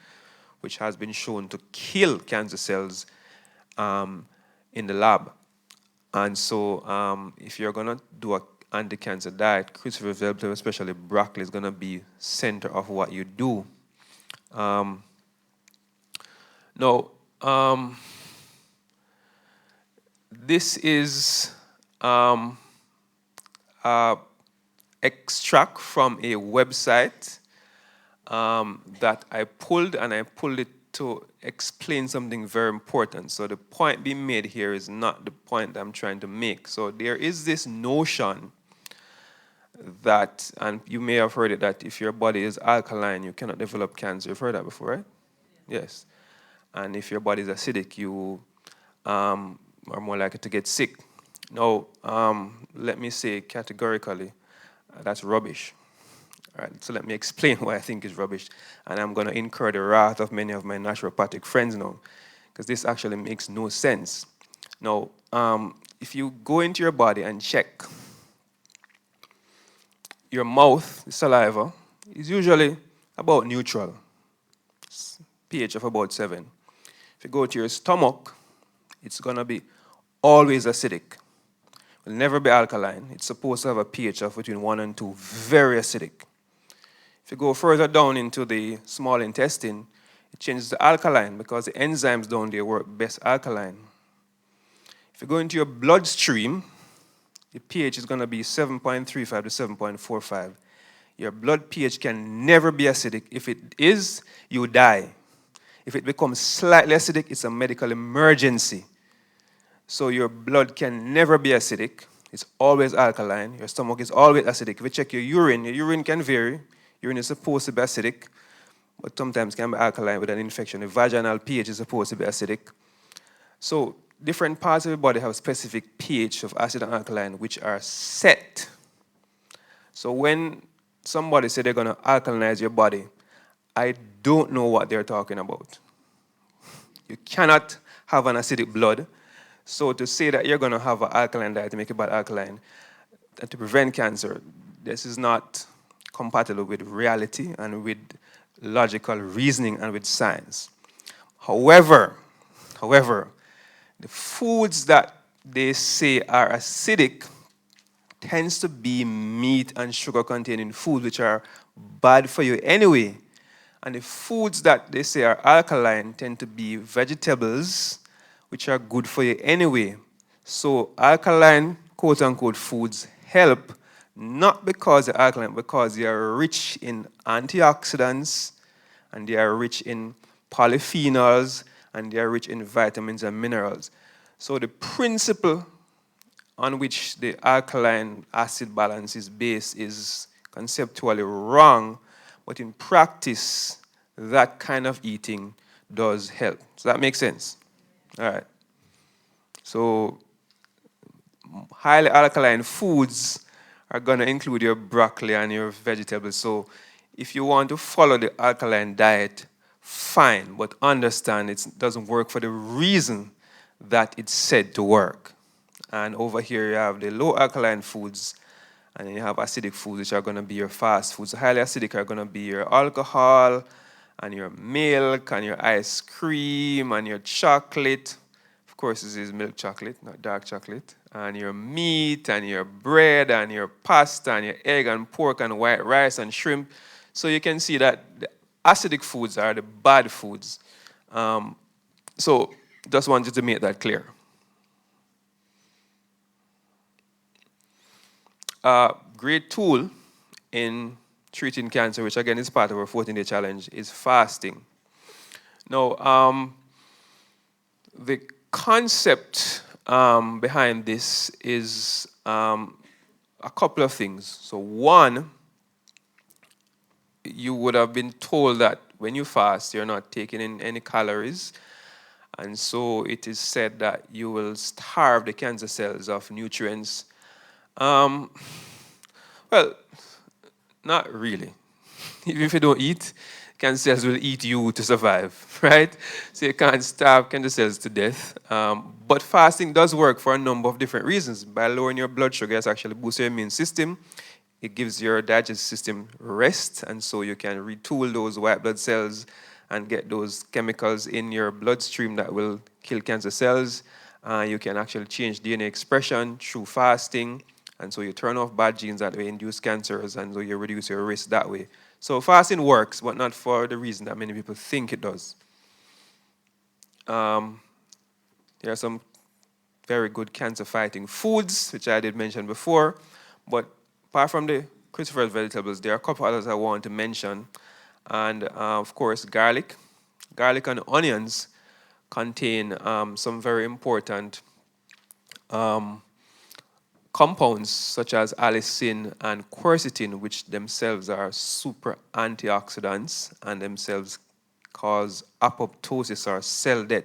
which has been shown to kill cancer cells in the lab. And so if you're going to do an anti-cancer diet, cruciferous vegetables, especially broccoli, is going to be center of what you do. Now, this is extract from a website that I pulled, and I pulled it to explain something very important. So the point being made here is not the point I'm trying to make. So there is this notion that, and you may have heard it, that if your body is alkaline, you cannot develop cancer. You've heard that before, right? Yes. And if your body is acidic, you are more likely to get sick. Now, let me say categorically, that's rubbish. All right, so let me explain why I think it's rubbish. And I'm going to incur the wrath of many of my naturopathic friends now, because this actually makes no sense. Now, if you go into your body and check, your mouth, the saliva, is usually about neutral, pH of about 7. If you go to your stomach, it's going to be always acidic. It will never be alkaline. It's supposed to have a pH of between 1 and 2, very acidic. If you go further down into the small intestine, it changes to alkaline because the enzymes down there work best alkaline. If you go into your bloodstream, the pH is going to be 7.35 to 7.45. Your blood pH can never be acidic. If it is, you die. If it becomes slightly acidic, it's a medical emergency. So your blood can never be acidic. It's always alkaline. Your stomach is always acidic. If you check your urine can vary. Urine is supposed to be acidic, but sometimes can be alkaline with an infection. The vaginal pH is supposed to be acidic. So different parts of the body have specific pH of acid and alkaline, which are set. So when somebody said they're going to alkalinize your body, I don't know what they're talking about. You cannot have an acidic blood. So to say that you're going to have an alkaline diet to make your body alkaline and to prevent cancer, this is not compatible with reality and with logical reasoning and with science. However, the foods that they say are acidic tends to be meat and sugar containing foods, which are bad for you anyway. And the foods that they say are alkaline tend to be vegetables, which are good for you anyway. So alkaline, quote unquote, foods help, not because they're alkaline, because they are rich in antioxidants, and they are rich in polyphenols, and they are rich in vitamins and minerals. So the principle on which the alkaline acid balance is based is conceptually wrong, but in practice, that kind of eating does help. Does that make sense? All right. So highly alkaline foods are going to include your broccoli and your vegetables. So if you want to follow the alkaline diet, fine, but understand it doesn't work for the reason that it's said to work. And over here you have the low alkaline foods, and then you have acidic foods, which are going to be your fast foods. Highly acidic are going to be your alcohol, and your milk, and your ice cream, and your chocolate. Of course, this is milk chocolate, not dark chocolate. And your meat, and your bread, and your pasta, and your egg, and pork, and white rice, and shrimp. So you can see that the acidic foods are the bad foods. So just wanted to make that clear. A great tool in treating cancer, which again is part of our 14-day challenge, is fasting. Now, the concept behind this is a couple of things. So one, you would have been told that when you fast, you're not taking in any calories. And so it is said that you will starve the cancer cells of nutrients. Well, not really. Even if you don't eat, cancer cells will eat you to survive, right? So you can't starve cancer cells to death. But fasting does work for a number of different reasons. By lowering your blood sugar, it actually boosts your immune system. It gives your digestive system rest, and so you can retool those white blood cells and get those chemicals in your bloodstream that will kill cancer cells. You can actually change DNA expression through fasting. And so you turn off bad genes that way, induce cancers, and so you reduce your risk that way. So fasting works, but not for the reason that many people think it does. There are some very good cancer-fighting foods, which I did mention before. But apart from the cruciferous vegetables, there are a couple others I want to mention. And of course, garlic. Garlic and onions contain some very important compounds such as allicin and quercetin, which themselves are super antioxidants and themselves cause apoptosis or cell death.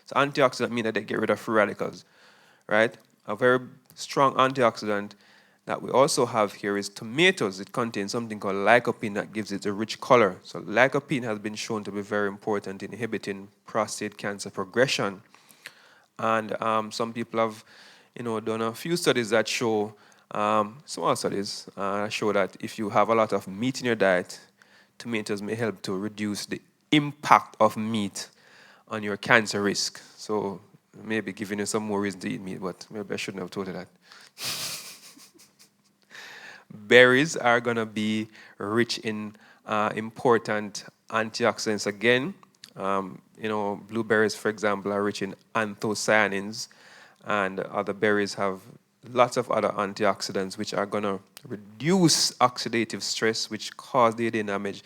So antioxidants mean that they get rid of free radicals, right? A very strong antioxidant that we also have here is tomatoes. It contains something called lycopene that gives it a rich color. So lycopene has been shown to be very important in inhibiting prostate cancer progression. And some people have, done a few studies that show, small studies, show that if you have a lot of meat in your diet, tomatoes may help to reduce the impact of meat on your cancer risk. So maybe giving you some more reason to eat meat, but maybe I shouldn't have told you that. Berries are going to be rich in important antioxidants again. Blueberries, for example, are rich in anthocyanins, and other berries have lots of other antioxidants which are going to reduce oxidative stress, which cause DNA damage.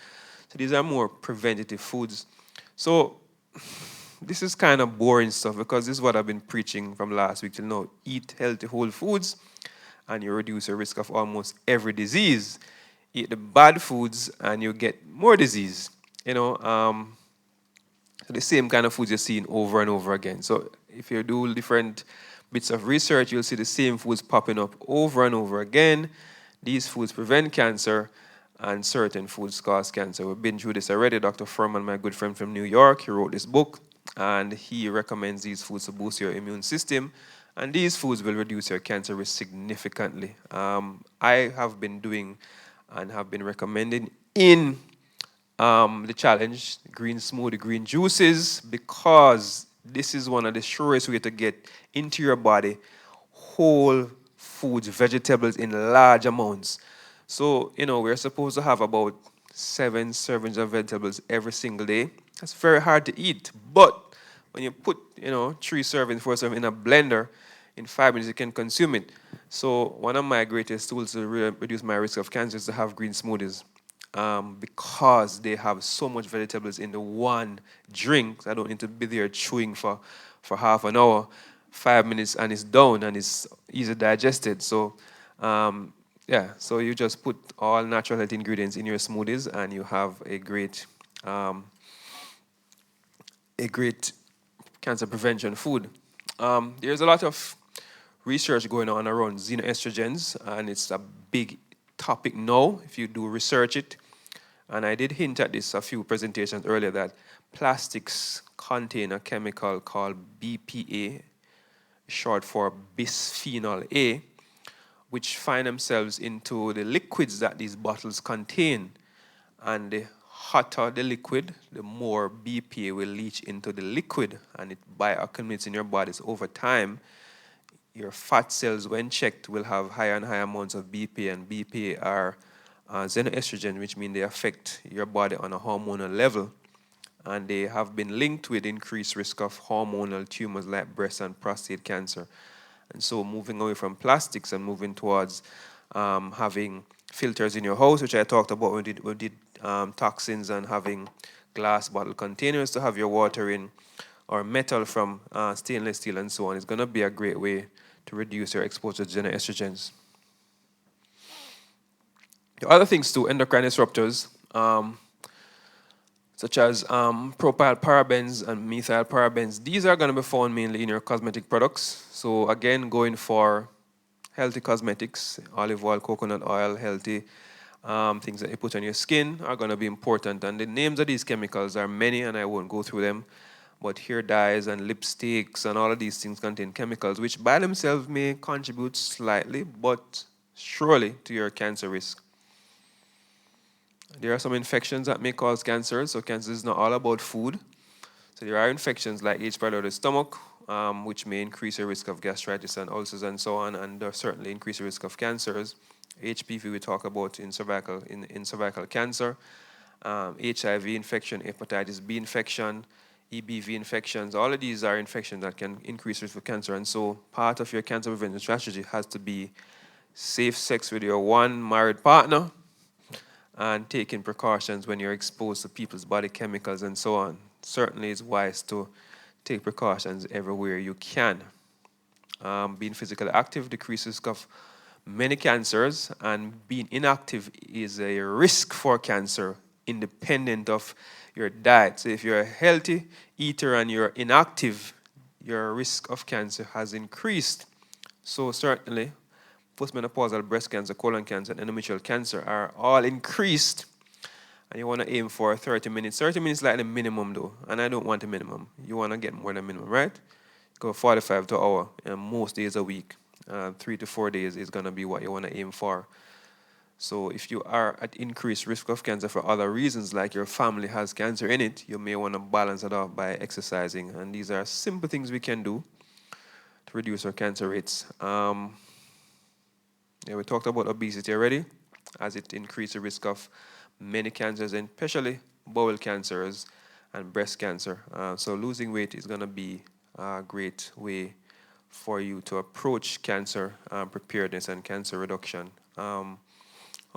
So these are more preventative foods. So this is kind of boring stuff because this is what I've been preaching from last week till now. Eat healthy whole foods and you reduce your risk of almost every disease. Eat the bad foods and you get more disease. The same kind of foods you're seeing over and over again. So if you do different bits of research, you'll see the same foods popping up over and over again. These foods prevent cancer and certain foods cause cancer. We've been through this already. Dr. Furman, my good friend from New York, he wrote this book and he recommends these foods to boost your immune system. And these foods will reduce your cancer risk significantly. I have been doing and have been recommending in the challenge green smoothie, green juices, because this is one of the surest way to get into your body whole foods, vegetables in large amounts. So, we're supposed to have about 7 servings of vegetables every single day. That's very hard to eat. But when you put, 3 servings, 4 servings in a blender, in 5 minutes you can consume it. So one of my greatest tools to reduce my risk of cancer is to have green smoothies. Because they have so much vegetables in the one drink. I don't need to be there chewing for half an hour, 5 minutes, and it's down and it's easy digested. So, so you just put all natural healthy ingredients in your smoothies and you have a great cancer prevention food. There's a lot of research going on around xenoestrogens, and it's a big topic now if you do research it. And I did hint at this a few presentations earlier that plastics contain a chemical called BPA, short for bisphenol A, which find themselves into the liquids that these bottles contain. And the hotter the liquid, the more BPA will leach into the liquid, and it bioaccumulates in your bodies over time. Your fat cells, when checked, will have higher and higher amounts of BPA, and BPA are xenoestrogen, which means they affect your body on a hormonal level, and they have been linked with increased risk of hormonal tumors like breast and prostate cancer. And so moving away from plastics and moving towards having filters in your house, which I talked about when we did toxins, and having glass bottle containers to have your water in, or metal from stainless steel and so on, is going to be a great way to reduce your exposure to xenoestrogens. The other things too, endocrine disruptors, such as propyl parabens and methyl parabens, these are going to be found mainly in your cosmetic products. So again, going for healthy cosmetics, olive oil, coconut oil, healthy things that you put on your skin are going to be important. And the names of these chemicals are many, and I won't go through them. But hair dyes and lipsticks and all of these things contain chemicals which by themselves may contribute slightly, but surely, to your cancer risk. There are some infections that may cause cancer, so cancer is not all about food. So there are infections like H. pylori of the stomach, which may increase your risk of gastritis and ulcers and so on, and certainly increase the risk of cancers. HPV we talk about in cervical cancer, HIV infection, hepatitis B infection, EBV infections. All of these are infections that can increase risk for cancer, and so part of your cancer prevention strategy has to be safe sex with your one married partner and taking precautions when you're exposed to people's body chemicals and so on. Certainly it's wise to take precautions everywhere you can. Being physically active decreases risk of many cancers, and being inactive is a risk for cancer independent of your diet. So if you're a healthy eater and you're inactive, your risk of cancer has increased. So certainly, postmenopausal breast cancer, colon cancer, and endometrial cancer are all increased, and you want to aim for 30 minutes. 30 minutes like the minimum though, and I don't want a minimum. You want to get more than minimum, right? Go 45 to an hour, and most days a week. 3 to 4 days is going to be what you want to aim for. So if you are at increased risk of cancer for other reasons, like your family has cancer in it, you may want to balance it out by exercising. And these are simple things we can do to reduce our cancer rates. Yeah, we talked about obesity already, as it increases the risk of many cancers, and especially bowel cancers and breast cancer. So losing weight is going to be a great way for you to approach cancer preparedness and cancer reduction. How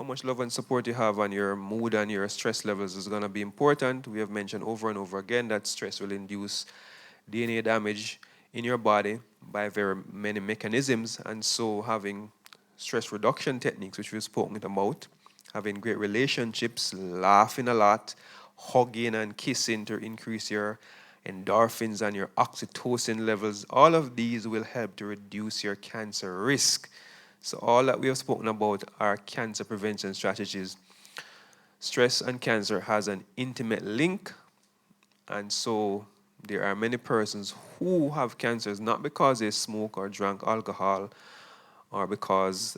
much love and support you have on your mood and your stress levels is going to be important. We have mentioned over and over again that stress will induce DNA damage in your body by very many mechanisms, and so having stress reduction techniques, which we've spoken about, having great relationships, laughing a lot, hugging and kissing to increase your endorphins and your oxytocin levels, all of these will help to reduce your cancer risk. So all that we have spoken about are cancer prevention strategies. Stress and cancer has an intimate link, and so there are many persons who have cancers not because they smoke or drank alcohol or because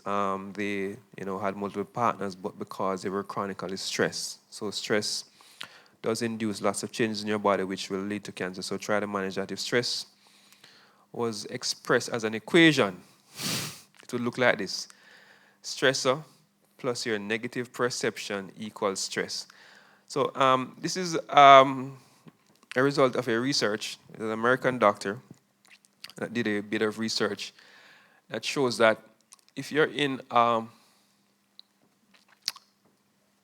they had multiple partners, but because they were chronically stressed. So stress does induce lots of changes in your body which will lead to cancer. So try to manage that. If stress was expressed as an equation, it would look like this. Stressor plus your negative perception equals stress. So this is a result of a research. There's an American doctor that did a bit of research that shows that if you're in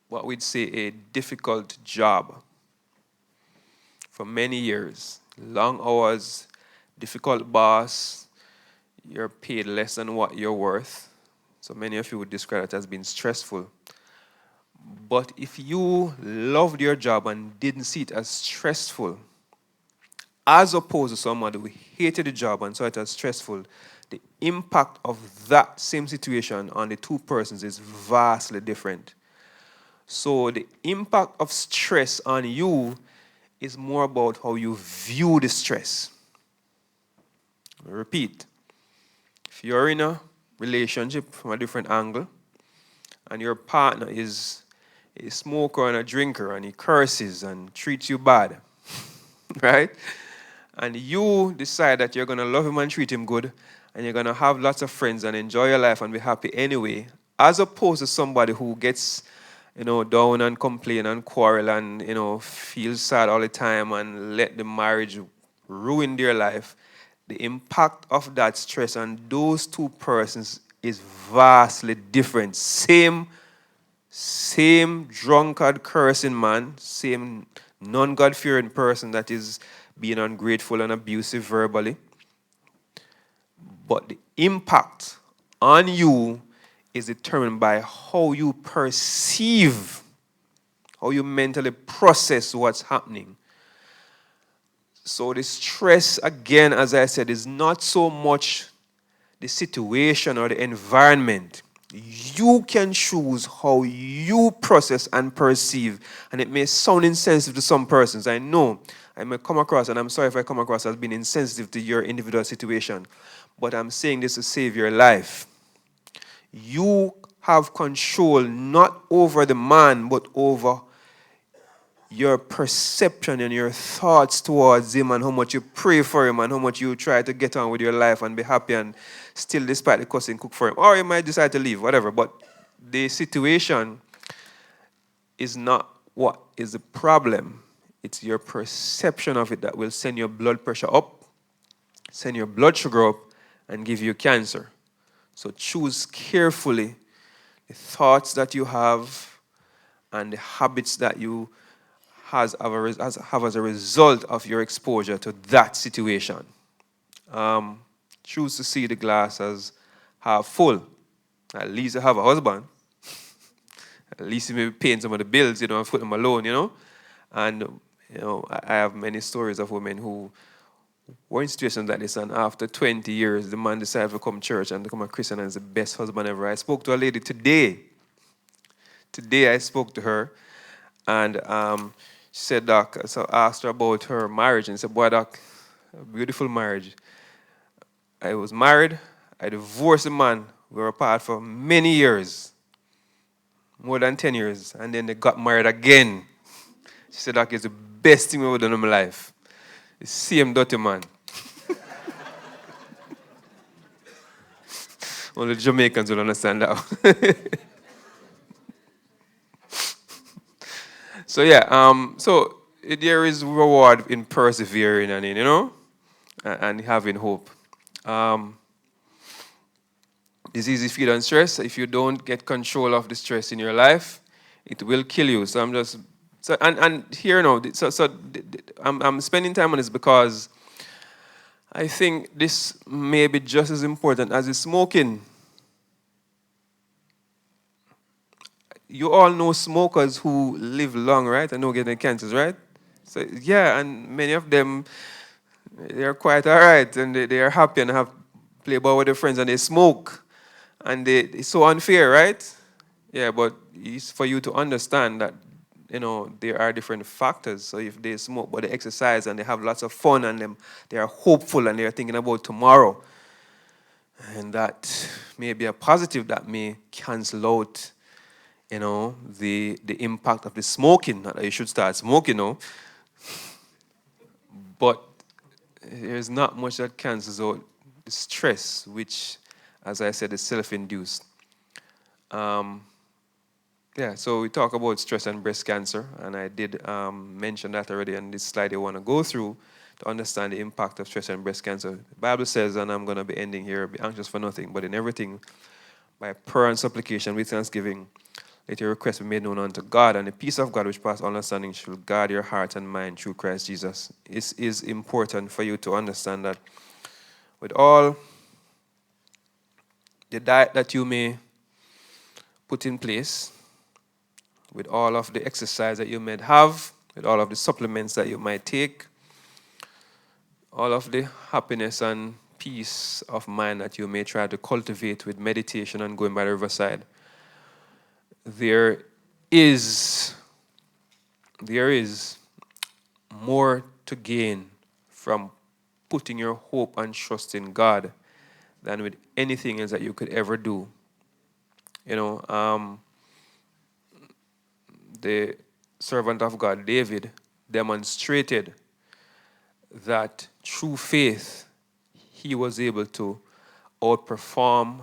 what we'd say a difficult job for many years, long hours, difficult boss, you're paid less than what you're worth. So many of you would describe it as being stressful. But if you loved your job and didn't see it as stressful, as opposed to somebody who hated the job and saw it as stressful, the impact of that same situation on the two persons is vastly different. So the impact of stress on you is more about how you view the stress. I repeat, if you're in a relationship from a different angle and your partner is a smoker and a drinker and he curses and treats you bad, right? And you decide that you're going to love him and treat him good, and you're going to have lots of friends and enjoy your life and be happy anyway, as opposed to somebody who gets down and complain and quarrel and feels sad all the time and let the marriage ruin their life. The impact of that stress on those two persons is vastly different. Same drunkard cursing man, same non-God-fearing person that is being ungrateful and abusive verbally. But the impact on you is determined by how you perceive, how you mentally process what's happening. So the stress, again, as I said, is not so much the situation or the environment. You can choose how you process and perceive. And it may sound insensitive to some persons. I know I may come across, and I'm sorry if I come across as being insensitive to your individual situation, but I'm saying this to save your life. You have control not over the man, but over your perception and your thoughts towards him, and how much you pray for him and how much you try to get on with your life and be happy and still, despite the cussing, cook for him. Or you might decide to leave, whatever. But the situation is not what is the problem. It's your perception of it that will send your blood pressure up, send your blood sugar up, and give you cancer. So choose carefully the thoughts that you have and the habits that you have as a result of your exposure to that situation. Choose to see the glass as half full. At least you have a husband. At least you may be paying some of the bills, and put them alone, And, I have many stories of women who we're in situations like this, and after 20 years, the man decided to come to church and become a Christian and is the best husband ever. I spoke to a lady today. Today I spoke to her, and she said, Doc, so I asked her about her marriage, and she said, boy, Doc, a beautiful marriage. I was married, I divorced a man, we were apart for many years, more than 10 years, and then they got married again. She said, Doc, it's the best thing we've ever done in my life. The same dirty man. Only the Jamaicans will understand that. So yeah, so there is reward in persevering and and having hope. Diseases feed on stress. If you don't get control of the stress in your life, it will kill you. So I'm just and here now. I'm spending time on this because I think this may be just as important as the smoking. You all know smokers who live long, right? And don't get any cancers, right? So yeah, and many of them, they're quite all right, and they are happy and have play ball with their friends, and they smoke, and it's so unfair, right? Yeah, but it's for you to understand that there are different factors. So if they smoke, but they exercise and they have lots of fun, and they are hopeful and they are thinking about tomorrow, and that may be a positive that may cancel out the impact of the smoking. Not that you should start smoking, but there's not much that cancels out the stress, which, as I said, is self-induced. Yeah, so we talk about stress and breast cancer, and I did mention that already on this slide I want to go through to understand the impact of stress and breast cancer. The Bible says, and I'm going to be ending here, be anxious for nothing, but in everything, by prayer and supplication with thanksgiving, let your request be made known unto God, and the peace of God, which passes all understanding, shall guard your heart and mind through Christ Jesus. It is important for you to understand that with all the diet that you may put in place, with all of the exercise that you might have, with all of the supplements that you might take, all of the happiness and peace of mind that you may try to cultivate with meditation and going by the riverside, there is more to gain from putting your hope and trust in God than with anything else that you could ever do. The servant of God, David, demonstrated that through faith, he was able to outperform,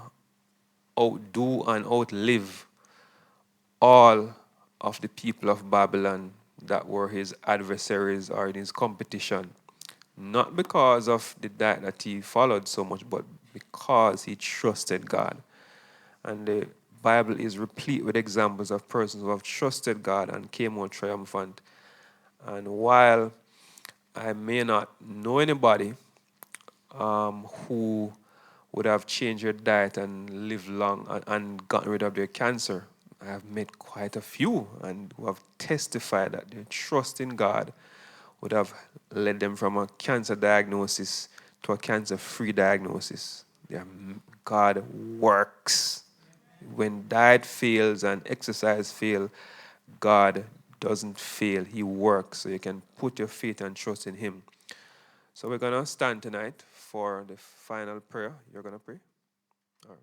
outdo, and outlive all of the people of Babylon that were his adversaries or in his competition. Not because of the diet that he followed so much, but because he trusted God. And the Bible is replete with examples of persons who have trusted God and came out triumphant. And while I may not know anybody who would have changed their diet and lived long and gotten rid of their cancer, I have met quite a few and who have testified that their trust in God would have led them from a cancer diagnosis to a cancer-free diagnosis. God works. When diet fails and exercise fail, God doesn't fail. He works. So you can put your faith and trust in him. So we're going to stand tonight for the final prayer. You're going to pray? All right.